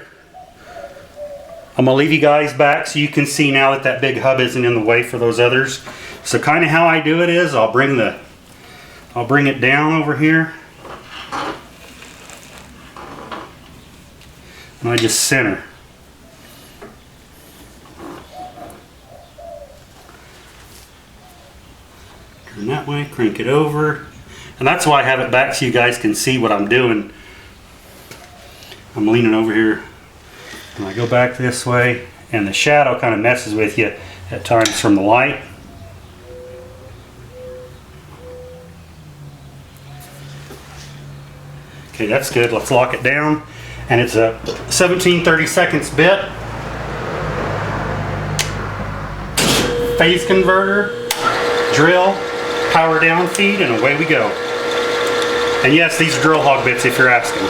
I'm gonna leave you guys back so you can see now that big hub isn't in the way for those others. So kind of how I do it is I'll bring it down over here. And I just center. Turn that way, crank it over. And that's why I have it back so you guys can see what I'm doing. I'm leaning over here. And I go back this way, and the shadow kind of messes with you at times from the light. Okay, that's good. Let's lock it down. And it's a 17/32 bit. Phase converter, drill, power down feed, and away we go. And yes, these are drill hog bits if you're asking.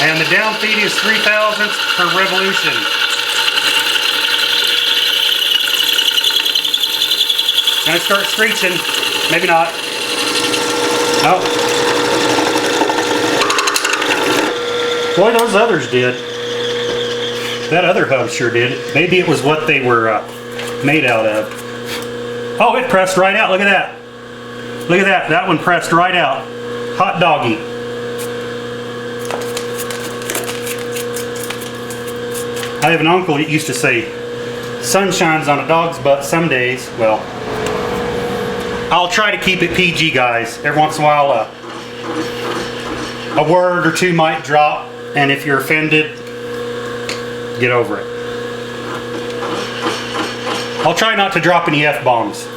And the down feed is 3/1000 per revolution. Gonna start screeching. Maybe not. Nope. Boy, those others did. That other hub sure did. Maybe it was what they were made out of. Oh, it pressed right out. Look at that. Look at that. That one pressed right out. Hot doggy. I have an uncle that used to say, sun shines on a dog's butt some days. Well, I'll try to keep it PG, guys. Every once in a while, a word or two might drop, and if you're offended, get over it. I'll try not to drop any F-bombs,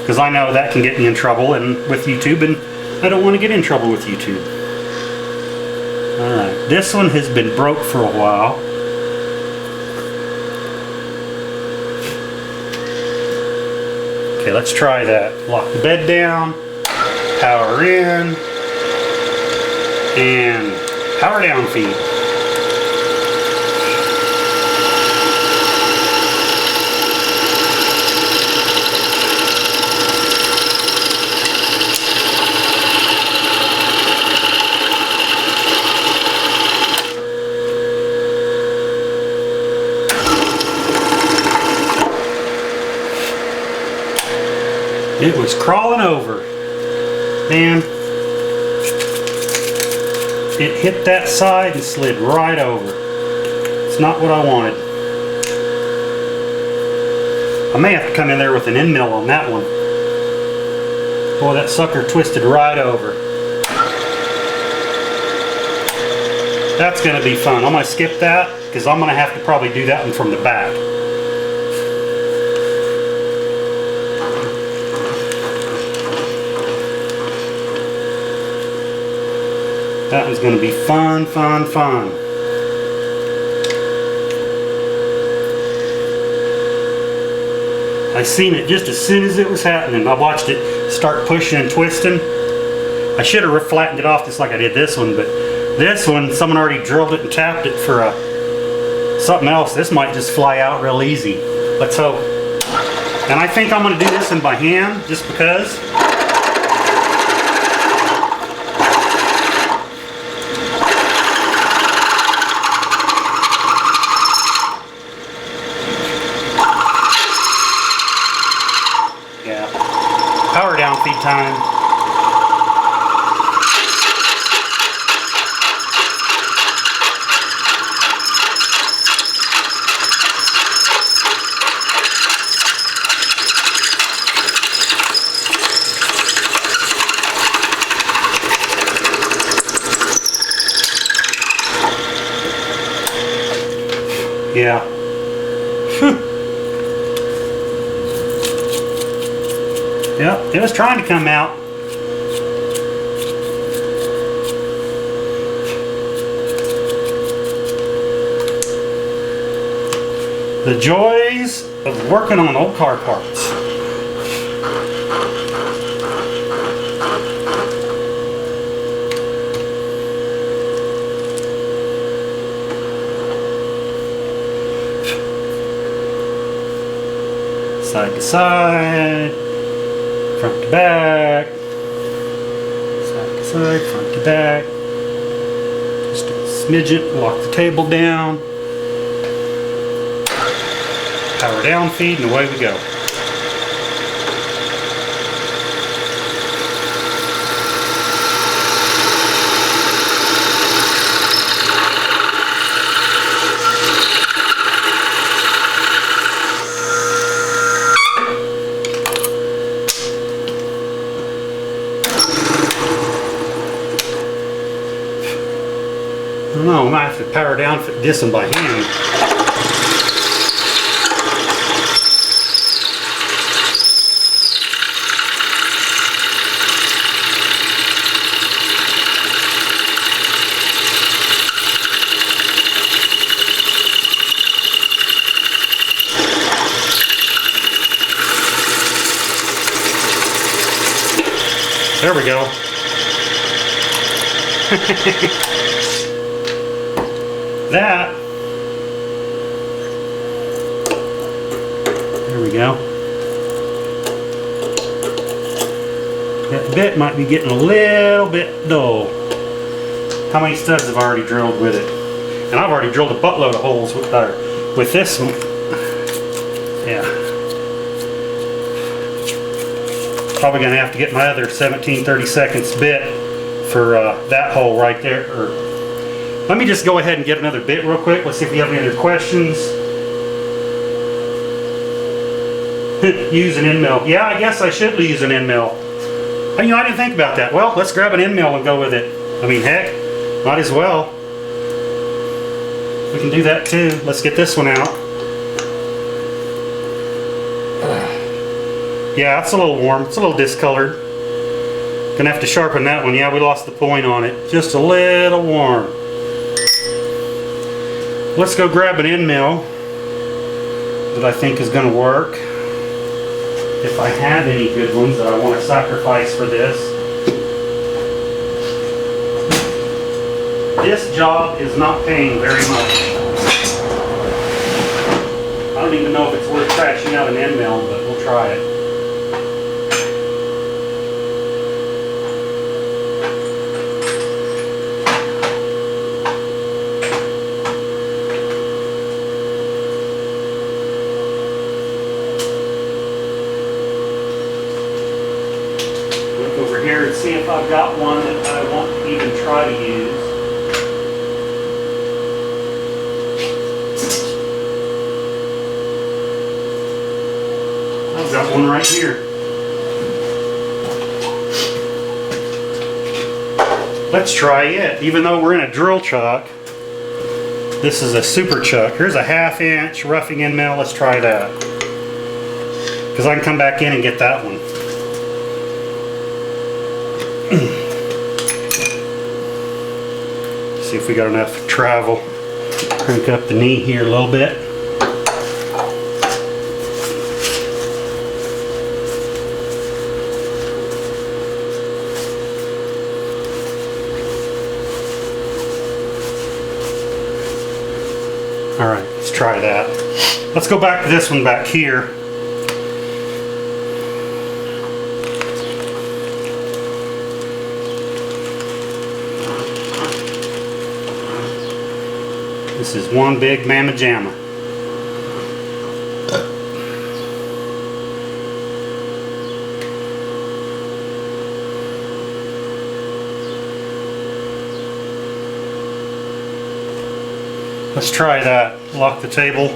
because I know that can get me in trouble and with YouTube, and I don't want to get in trouble with YouTube. Alright, this one has been broke for a while. Okay, let's try that. Lock the bed down, power in, and power down feed. It was crawling over. Man, it hit that side and slid right over. It's not what I wanted. I may have to come in there with an end mill on that one. Boy, that sucker twisted right over. That's going to be fun. I'm going to skip that because I'm going to have to probably do that one from the back. That was going to be fun, fun, fun. I seen it just as soon as it was happening. I watched it start pushing and twisting. I should have flattened it off just like I did this one, but this one, someone already drilled it and tapped it for something else. This might just fly out real easy. Let's hope. And I think I'm going to do this one by hand just because. Power down feed time. Yeah. Yep, it was trying to come out. The joys of working on old car parts. Side to side. Front to back, side to side, front to back. Just a smidget, lock the table down. Power down feed and away we go. I don't know, I might have to power down for this one by hand. There we go. that, there we go. That bit might be getting a little bit dull. How many studs have I already drilled with it? And I've already drilled a buttload of holes with this one. Yeah. Probably gonna have to get my other 17/32 bit for that hole right there. Or, let me just go ahead and get another bit real quick. Let's see if we have any other questions. Use an end mill. Yeah, I guess I should use an end mill. You know, I didn't think about that. Well, let's grab an end mill and go with it. I mean, heck, might as well. We can do that too. Let's get this one out. Yeah, it's a little warm. It's a little discolored. Gonna have to sharpen that one. Yeah, we lost the point on it. Just a little warm. Let's go grab an end mill that I think is gonna work. If I have any good ones that I want to sacrifice for this. This job is not paying very much. I don't even know if it's worth trashing out an end mill, but we'll try it. Look over here and see if I've got one that I won't even try to use. I've got one right here. Let's try it. Even though we're in a drill chuck, this is a super chuck. Here's a 1/2 inch roughing end mill. Let's try that. Because I can come back in and get that one. See if we got enough travel. Crank up the knee here a little bit. All right, let's try that. Let's go back to this one back here. This is one big mamma jamma. Let's try that. Lock the table.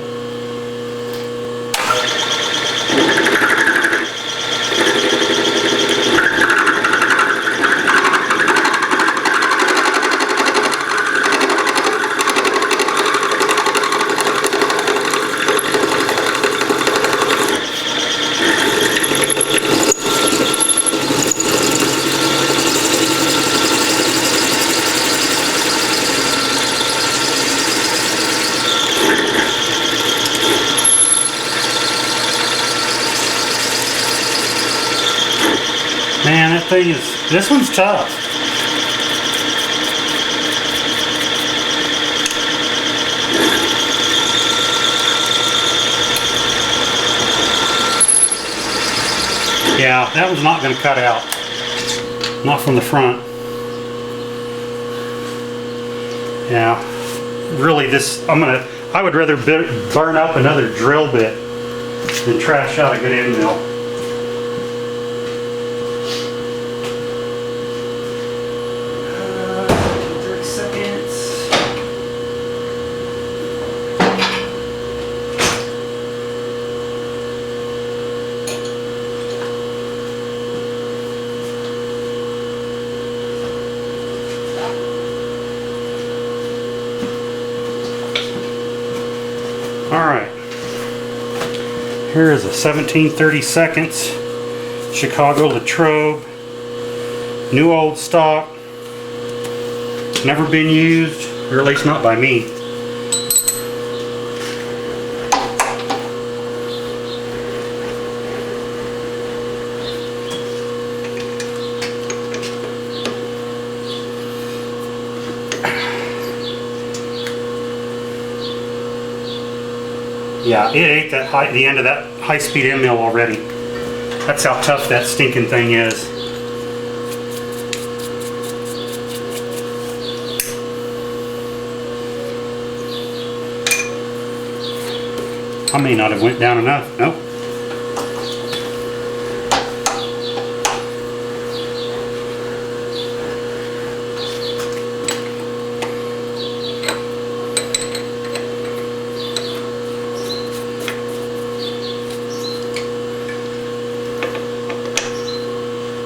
Man, that thing is, this one's tough. Yeah, that one's not going to cut out. Not from the front. Yeah, really this, I would rather burn up another drill bit than trash out a good end mill. 30 seconds. All right, here is a 17/32 Chicago Latrobe, new old stock, never been used, or at least not by me. Yeah, it ate the end of that high-speed end mill already. That's how tough that stinking thing is. I may not have went down enough. Nope.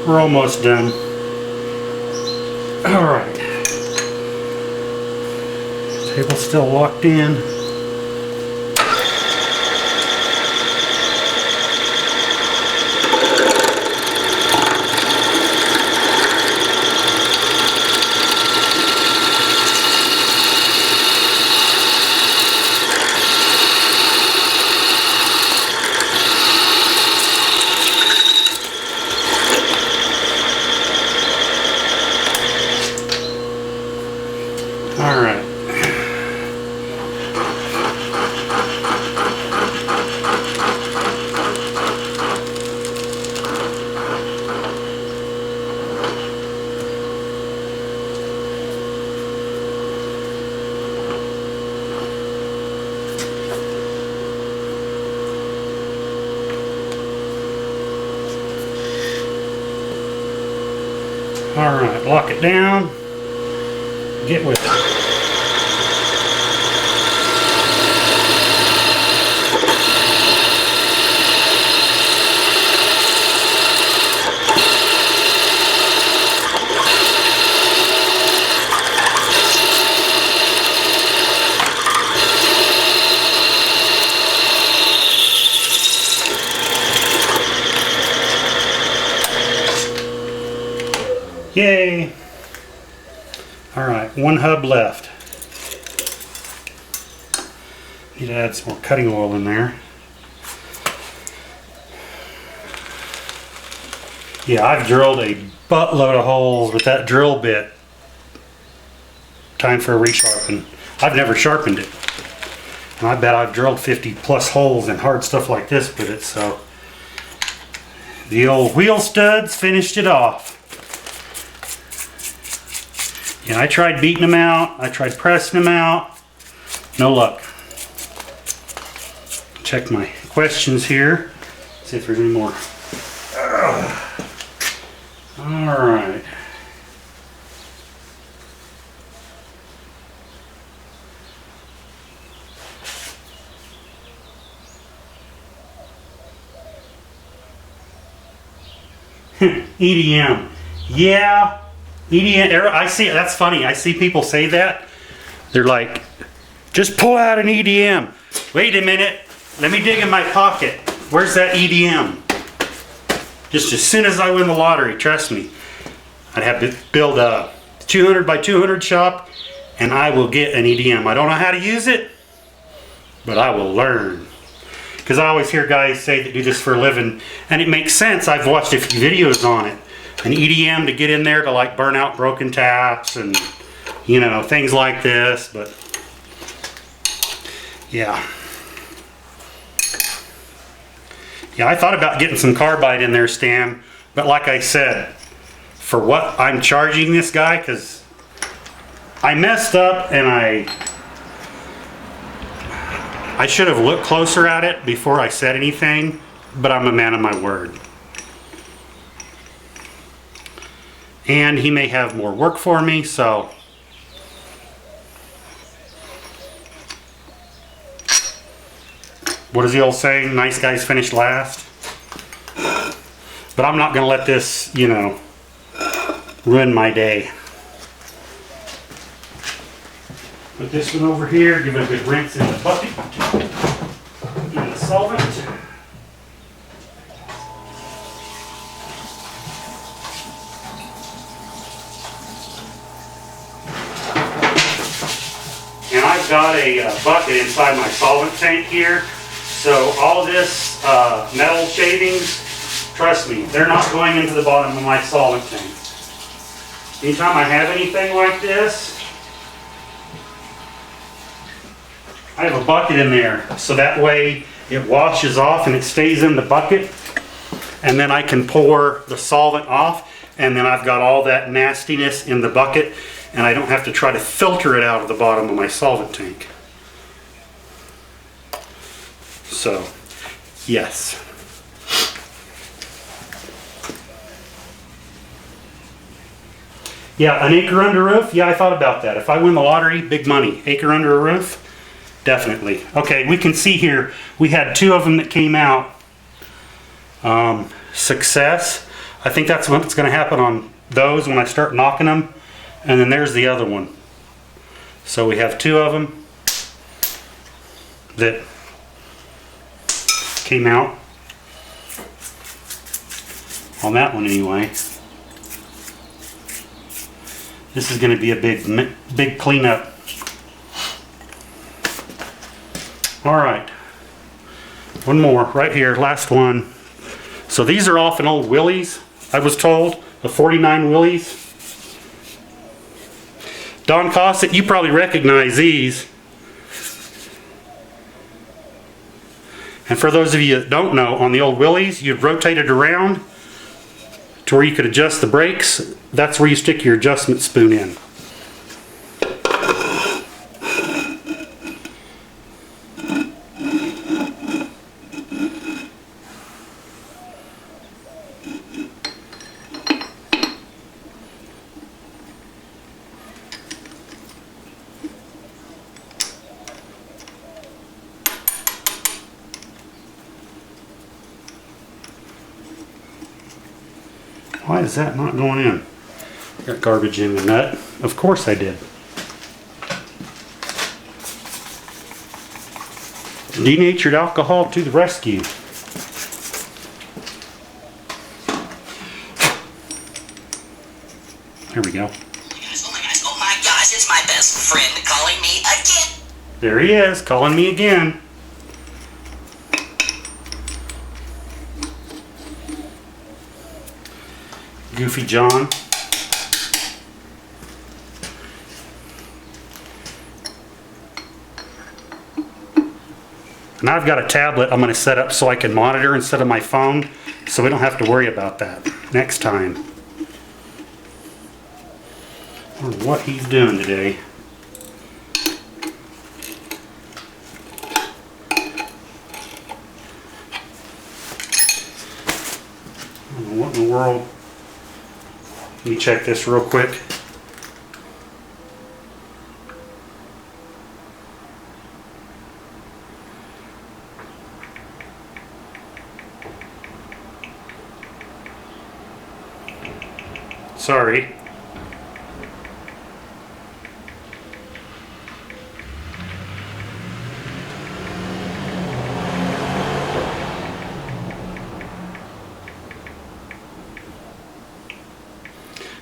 We're almost done. All right. Table's still locked in. All right. All right, lock it down. Get with it. Yay! All right, one hub left. Need to add some more cutting oil in there. Yeah, I've drilled a buttload of holes with that drill bit. Time for a resharpen. I've never sharpened it. And I bet I've drilled 50 plus holes in hard stuff like this with it, so. The old wheel studs finished it off. Yeah, I tried beating them out. I tried pressing them out. No luck. Check my questions here. See if there's any more. All right. EDM. Yeah. EDM, I see it. That's funny. I see people say that. They're like, just pull out an EDM. Wait a minute. Let me dig in my pocket. Where's that EDM? Just as soon as I win the lottery, trust me, I'd have to build a 200 by 200 shop and I will get an EDM. I don't know how to use it, but I will learn. Because I always hear guys say that do this for a living, and it makes sense. I've watched a few videos on it. An EDM to get in there to like burn out broken taps and, you know, things like this, but yeah. Yeah, I thought about getting some carbide in there, Stan, but like I said, for what I'm charging this guy, because I messed up and I should have looked closer at it before I said anything, but I'm a man of my word. And he may have more work for me, so what is the old saying? Nice guys finish last. But I'm not going to let this, you know, ruin my day. Put this one over here, give it a good rinse in the bucket. In the solvent. And I've got a bucket inside my solvent tank here. So all of this metal shavings, trust me, they're not going into the bottom of my solvent tank. Anytime I have anything like this, I I have a bucket in there, so that way it washes off and it stays in the bucket. And then I can pour the solvent off, and then I've got all that nastiness in the bucket, and I don't have to try to filter it out of the bottom of my solvent tank. So, yes. Yeah, an acre under roof? Yeah, I thought about that. If I win the lottery, big money. Acre under a roof? Definitely. Okay, we can see here, we had 2 of them that came out. Success. I think that's what's going to happen on those when I start knocking them. And then there's the other one. So we have 2 of them that came out. On that one anyway. This is going to be a big cleanup. All right. One more right here, last one. So these are off an old Willys, I was told, a 49 Willys. Don Cossack, you probably recognize these. And for those of you that don't know, on the old Willys, you'd rotate it around to where you could adjust the brakes. That's where you stick your adjustment spoon in. Why is that not going in? Got garbage in the nut. Of course I did. Denatured alcohol to the rescue. There we go. Oh my gosh, it's my best friend calling me again. There he is, calling me again. Goofy John. Now I've got a tablet I'm going to set up so I can monitor instead of my phone, so we don't have to worry about that next time. I don't know what he's doing today. I don't know what in the world. Let me check this real quick. Sorry.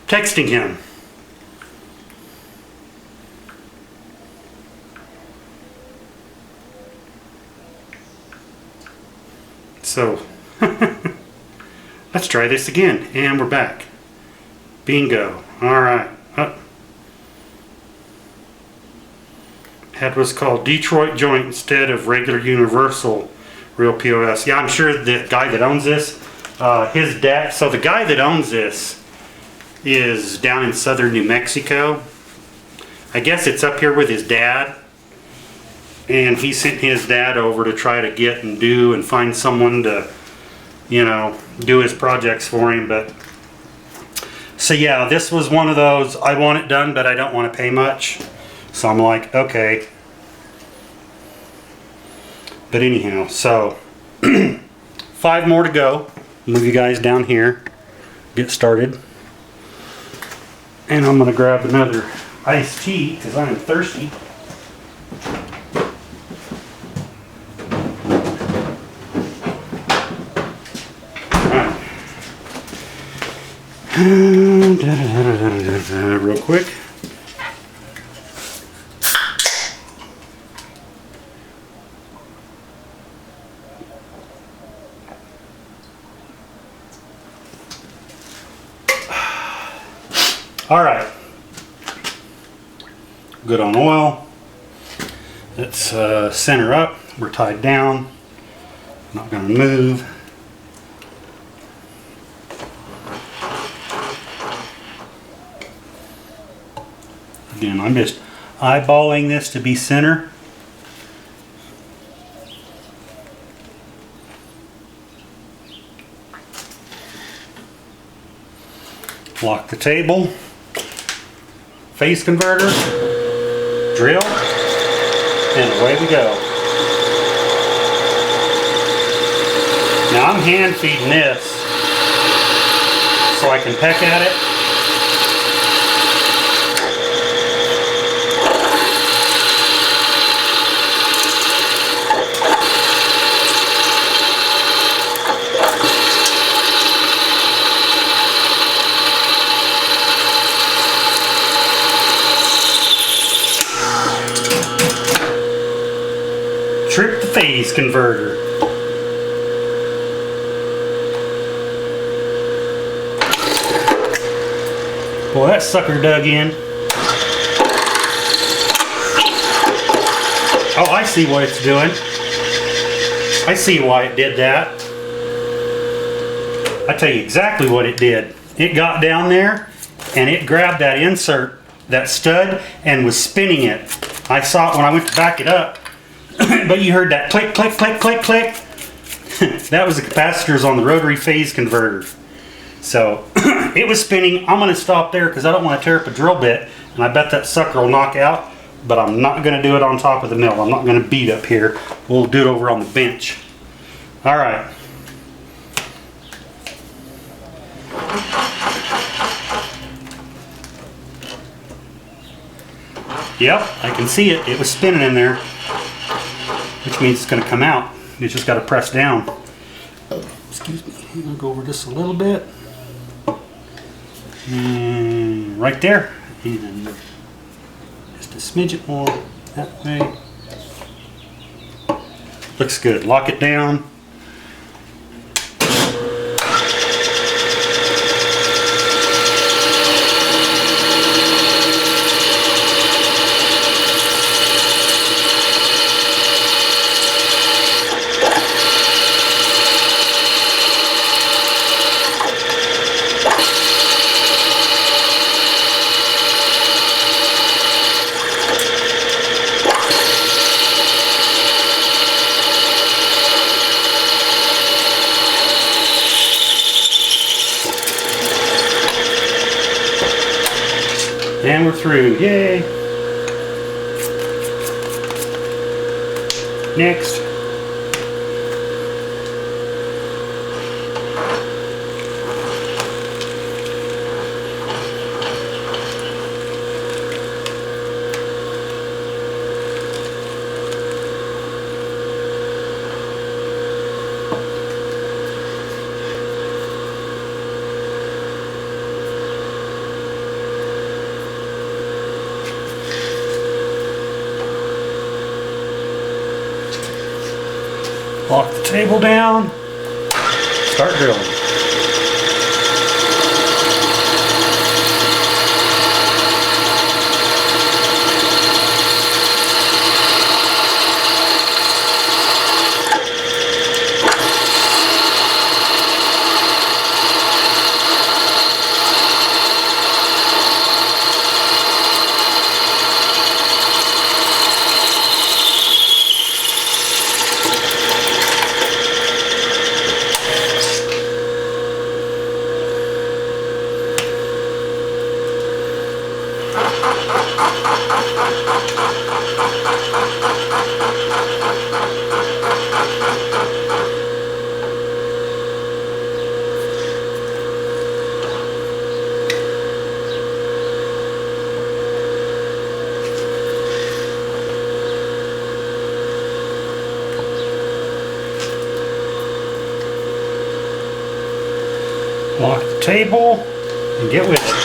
Texting him. So, let's try this again. And we're back. Bingo. Alright. That was called Detroit Joint instead of regular Universal Real POS. Yeah, I'm sure the guy that owns this, his dad, so the guy that owns this is down in southern New Mexico. I guess it's up here with his dad. And he sent his dad over to try to get and do and find someone to, you know, do his projects for him. But so yeah, this was one of those, I want it done, but I don't want to pay much. So I'm like, okay. But anyhow, so 5 more to go. Move you guys down here. Get started. And I'm going to grab another iced tea because I'm thirsty. Real quick. All right. Good on oil. Let's center up. We're tied down. Not going to move. Again, I'm just eyeballing this to be center. Lock the table. Phase converter. Drill. And away we go. Now I'm hand feeding this so I can peck at it. Trip the phase converter. Boy, that sucker dug in. Oh, I see what it's doing. I see why it did that. I tell you exactly what it did. It got down there and it grabbed that insert, that stud, and was spinning it. I saw it when I went to back it up. But you heard that click, click, click, click, click. That was the capacitors on the rotary phase converter. So it was spinning. I'm going to stop there because I don't want to tear up a drill bit. And I bet that sucker will knock out. But I'm not going to do it on top of the mill. I'm not going to beat up here. We'll do it over on the bench. All right. Yep, I can see it. It was spinning in there. Which means it's going to come out. You just got to press down. Excuse me. I'm going to go over this a little bit. And right there. And just a smidget more that way. Looks good. Lock it down. And we're through. Yay! Next. Lock the table down, start drilling. Lock the table and get with it.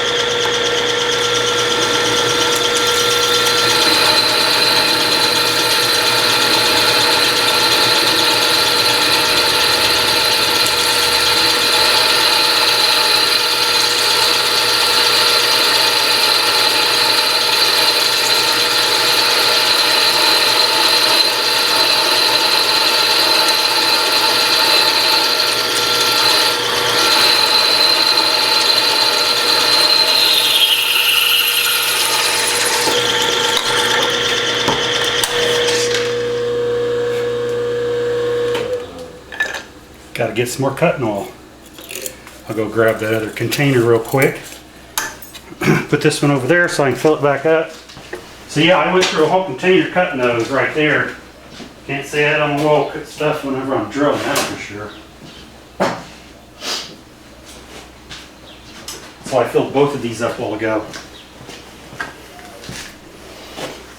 Got to get some more cutting oil. I'll go grab that other container real quick. Put this one over there so I can fill it back up. So yeah, I went through a whole container cutting those right there. Can't say I don't well cut stuff whenever I'm drilling, that's for sure. So I filled both of these up a while ago.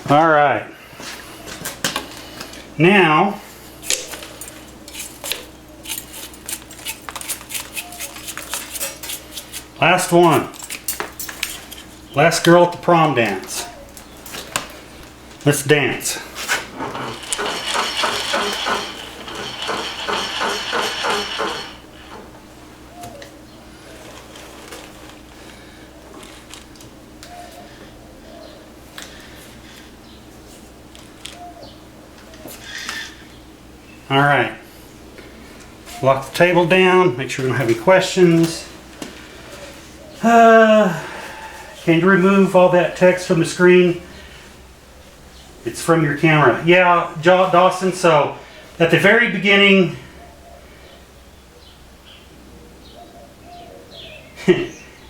All right. Now, last one. Last girl at the prom dance. Let's dance. All right. Lock the table down. Make sure we don't have any questions. Can you remove all that text from the screen? It's from your camera. Yeah, Dawson, so at the very beginning,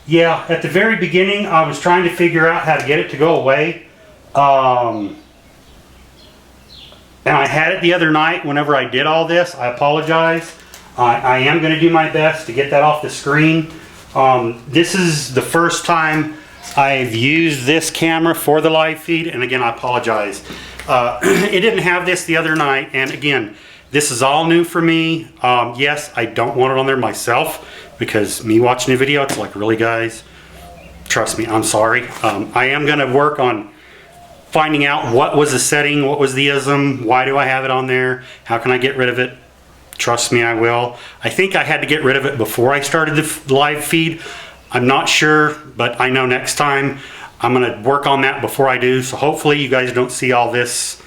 yeah, at the very beginning, I was trying to figure out how to get it to go away. And I had it the other night whenever I did all this. I apologize. I am going to do my best to get that off the screen. This is the first time I've used this camera for the live feed, and again, I apologize. It didn't have this the other night, and again, this is all new for me. Yes, I don't want it on there myself, because me watching the video, it's like, really guys? Trust me, I'm sorry. I am going to work on finding out what was the setting, what was the ism, why do I have it on there, how can I get rid of it? Trust me, I will. I think I had to get rid of it before I started the live feed. I'm not sure, but I know next time I'm going to work on that before I do. So hopefully you guys don't see all this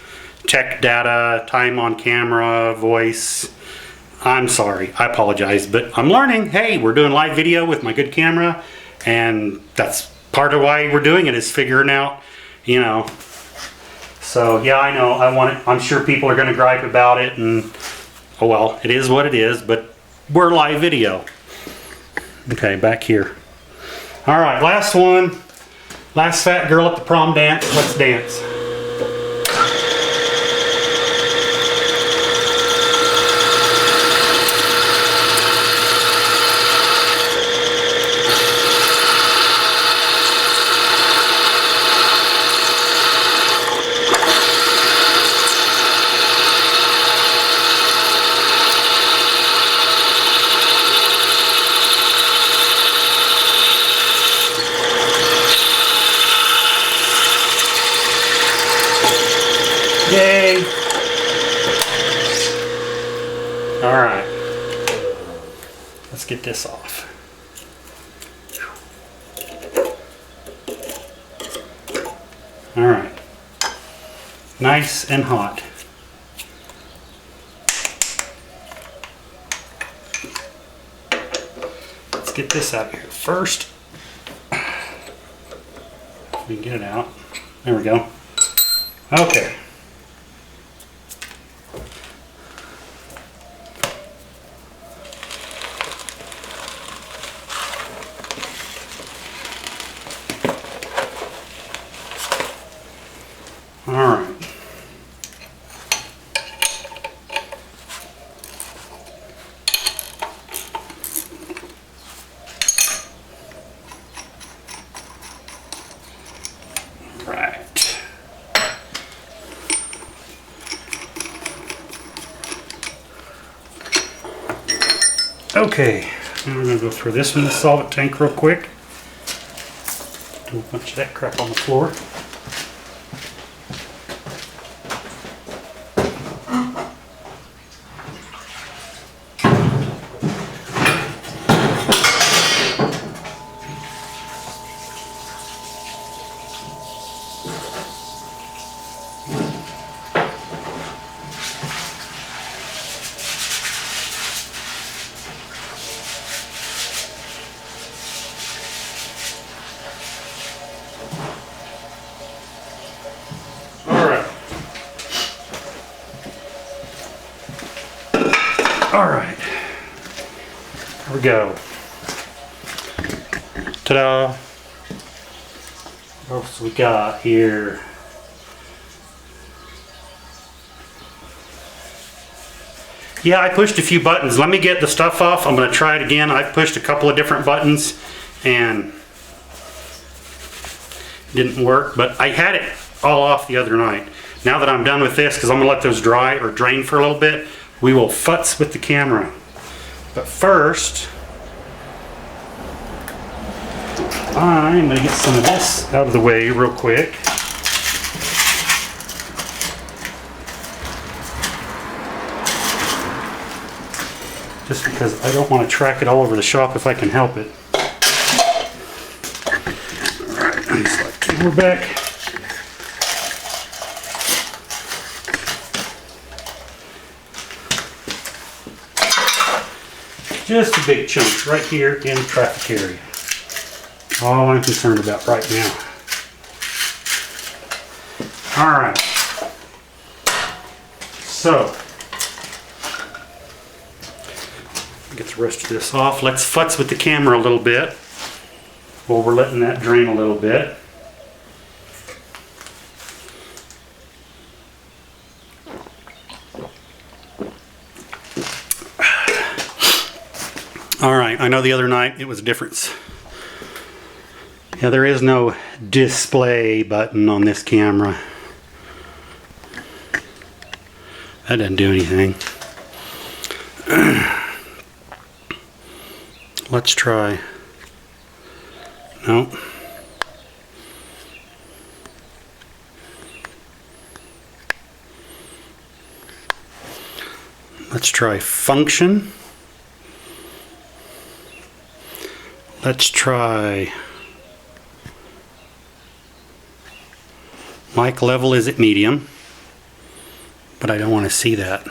tech data, time on camera, voice. I'm sorry, I apologize, but I'm learning. Hey, we're doing live video with my good camera, and that's part of why we're doing it, is figuring out, you know. So yeah, I know, I'm sure people are going to gripe about it, and oh well, it is what it is, but we're live video. Okay, back here. All right, last one. Last fat girl at the prom dance. Let's dance. Yay! All right, let's get this off. All right, nice and hot. Let's get this out of here first. We can get it out. There we go. Okay. All right. Right. Okay, now we're going to go through this one, the solvent tank, real quick. Do a bunch of that crap on the floor. All right, Here we go. Ta-da! What else we got here? Yeah, I pushed a few buttons. Let me get the stuff off. I'm going to try it again. I've pushed a couple of different buttons and it didn't work, but I had it all off the other night. Now that I'm done with this, because I'm going to let those dry or drain for a little bit, we will futz with the camera. But first, I'm going to get some of this out of the way real quick. Just because I don't want to track it all over the shop if I can help it. Alright, I'm just like camera back. Just a big chunk right here in the traffic area. All I'm concerned about right now. Alright. So, get the rest of this off. Let's futz with the camera a little bit while we're letting that drain a little bit. Alright, I know the other night it was a difference. Yeah, there is no display button on this camera. That doesn't do anything. Let's try. No. Let's try function. Let's try mic level is at medium, but I don't want to see that.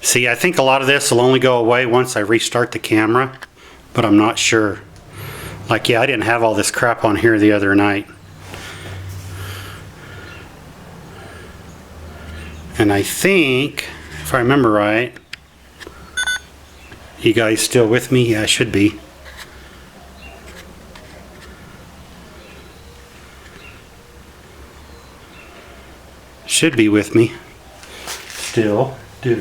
See, I think a lot of this will only go away once I restart the camera, but I'm not sure. Like, yeah, I didn't have all this crap on here the other night. And I think, if I remember right, you guys still with me? Yeah, I should be. Should be with me. Still. I'm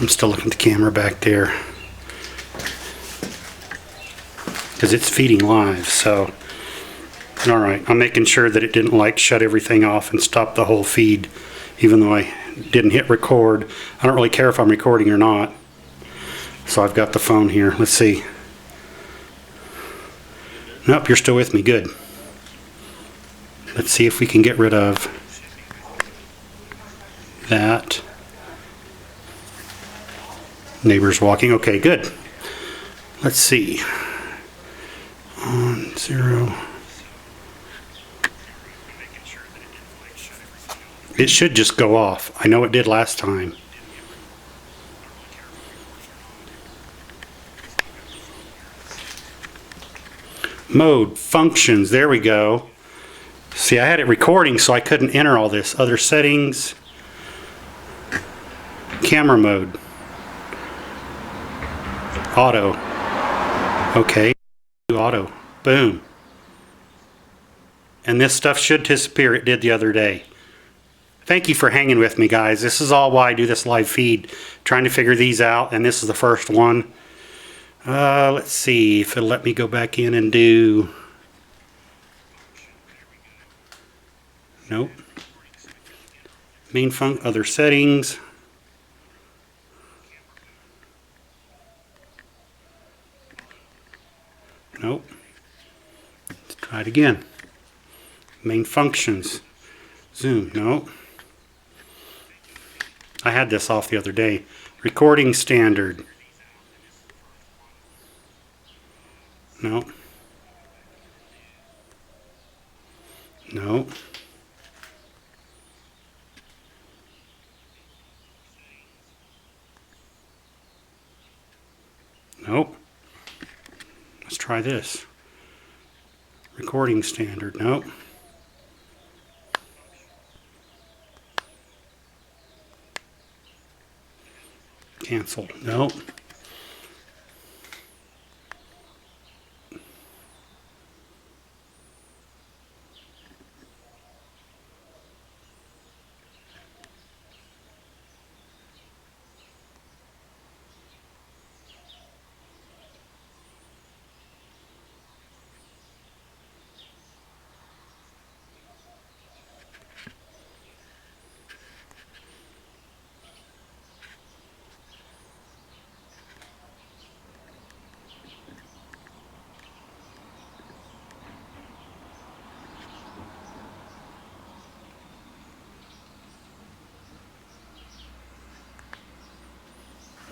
still looking at the camera back there. Because it's feeding live, so. Alright, I'm making sure that it didn't like shut everything off and stop the whole feed, even though I didn't hit record. I don't really care if I'm recording or not. So I've got the phone here. Let's see. Nope, you're still with me. Good. Let's see if we can get rid of that. Neighbors walking. Okay, good. Let's see. On 0. It should just go off. I know it did last time. Mode, functions, there we go. See, I had it recording so I couldn't enter all this. Other settings. Camera mode. Auto. Okay. Auto. Boom. And this stuff should disappear. It did the other day. Thank you for hanging with me, guys. This is all why I do this live feed. Trying to figure these out, and this is the first one. Let's see if it'll let me go back in and do... Nope. Main function, other settings. Nope. Let's try it again. Main functions. Zoom, nope. I had this off the other day. Recording standard. Nope. Nope. Nope. Let's try this. Recording standard. Nope. Cancel. Nope.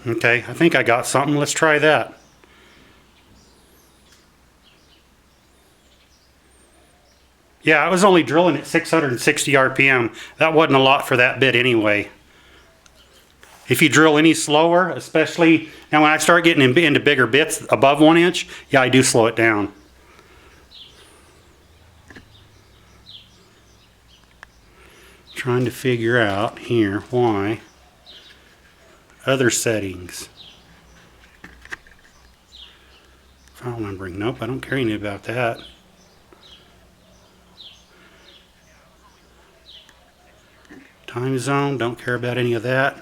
Okay, I think I got something. Let's try that. Yeah, I was only drilling at 660 RPM. That wasn't a lot for that bit anyway. If you drill any slower, especially, now when I start getting into bigger bits above 1 inch, yeah, I do slow it down. Trying to figure out here why. Other settings. File numbering. Nope, I don't care anything about that. Time zone, don't care about any of that.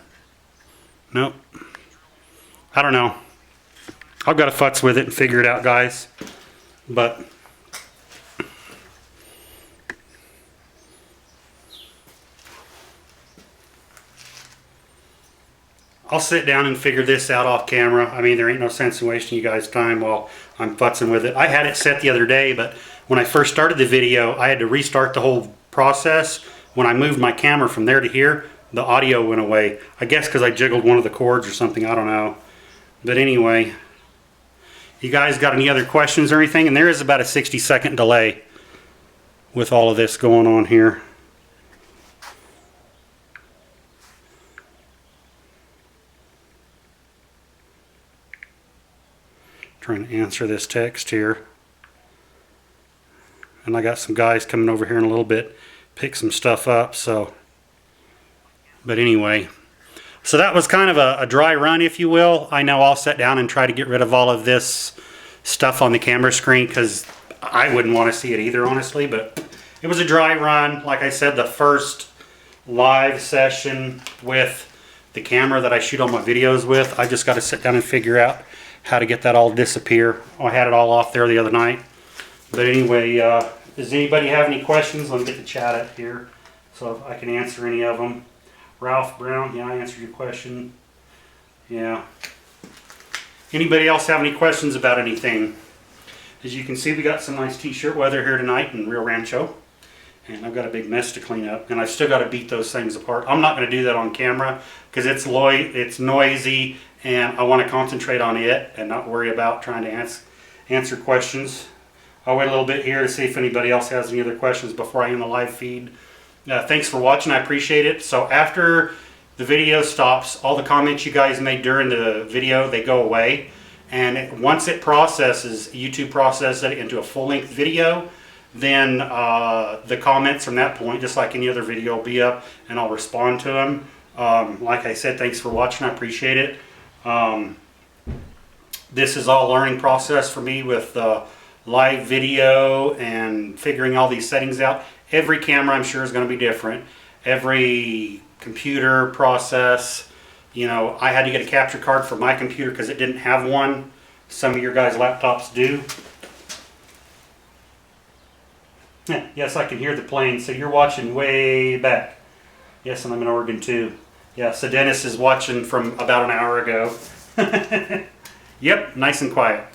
Nope. I don't know. I've got to futz with it and figure it out, guys. But I'll sit down and figure this out off camera. I mean, there ain't no sense in wasting you guys' time while I'm futzing with it. I had it set the other day, but when I first started the video, I had to restart the whole process. When I moved my camera from there to here, the audio went away. I guess because I jiggled one of the cords or something, I don't know. But anyway, you guys got any other questions or anything? And there is about a 60-second delay with all of this going on here. Trying to answer this text here. And I got some guys coming over here in a little bit, pick some stuff up, so. But anyway, so that was kind of a dry run, if you will. I know I'll sit down and try to get rid of all of this stuff on the camera screen because I wouldn't want to see it either, honestly. But it was a dry run. Like I said, the first live session with the camera that I shoot all my videos with, I just got to sit down and figure out how to get that all disappear. I had it all off there the other night. But anyway, does anybody have any questions? Let me get the chat up here so I can answer any of them. Ralph Brown, yeah, I answered your question. Yeah. Anybody else have any questions about anything? As you can see, we got some nice t-shirt weather here tonight in Rio Rancho. And I've got a big mess to clean up. And I've still got to beat those things apart. I'm not going to do that on camera because it's noisy and I want to concentrate on it and not worry about trying to answer questions. I'll wait a little bit here to see if anybody else has any other questions before I end the live feed. Thanks for watching. I appreciate it. So after the video stops, all the comments you guys made during the video, they go away. And once it processes, YouTube processes it into a full-length video, then the comments from that point, just like any other video, will be up and I'll respond to them. Like I said, thanks for watching. I appreciate it. This is all a learning process for me with live video and figuring all these settings out. Every camera, I'm sure, is going to be different. Every computer process, you know, I had to get a capture card for my computer because it didn't have one. Some of your guys' laptops do. Yes, I can hear the plane. So you're watching way back. Yes, and I'm in Oregon too. Yeah, so Dennis is watching from about an hour ago. Yep, nice and quiet.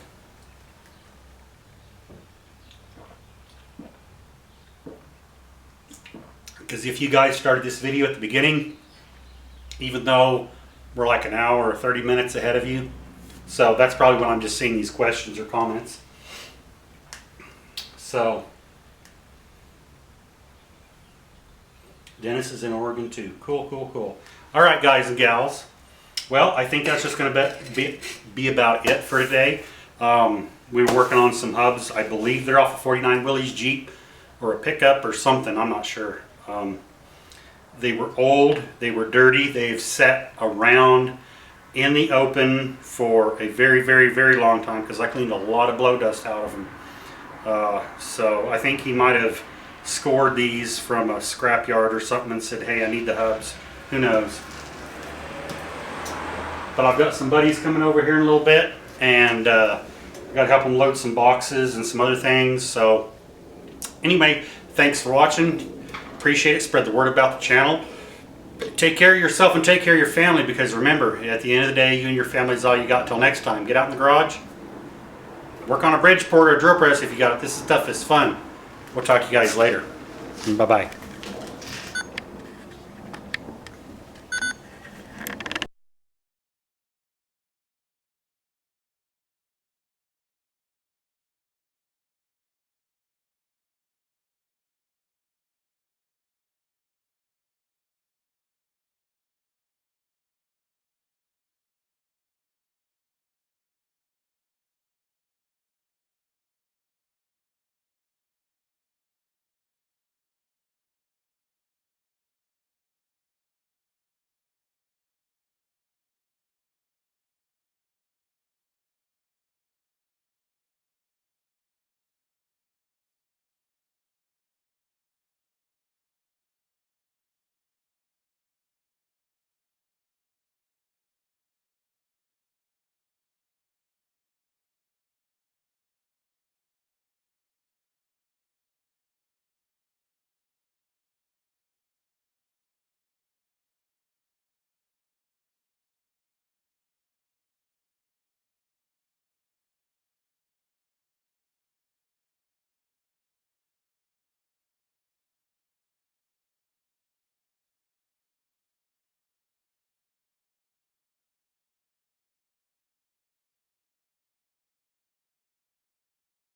Because if you guys started this video at the beginning, even though we're like an hour or 30 minutes ahead of you, so that's probably when I'm just seeing these questions or comments. So, Dennis is in Oregon too. Cool, cool, cool. All right, guys and gals. Well, I think that's just going to be about it for today. We were working on some hubs. I believe they're off a 49 Willys Jeep or a pickup or something. I'm not sure. They were old. They were dirty. They've sat around in the open for a very, very, very long time because I cleaned a lot of blow dust out of them. So I think he might have scored these from a scrap yard or something and said, hey, I need the hubs. Who knows? But I've got some buddies coming over here in a little bit, and I got to help them load some boxes and some other things. So anyway, thanks for watching. Appreciate it. Spread the word about the channel. Take care of yourself and take care of your family, because remember, at the end of the day, you and your family is all you got. Until next time, get out in the garage, work on a Bridgeport or a drill press if you got it. This stuff is fun. We'll talk to you guys later. Bye-bye.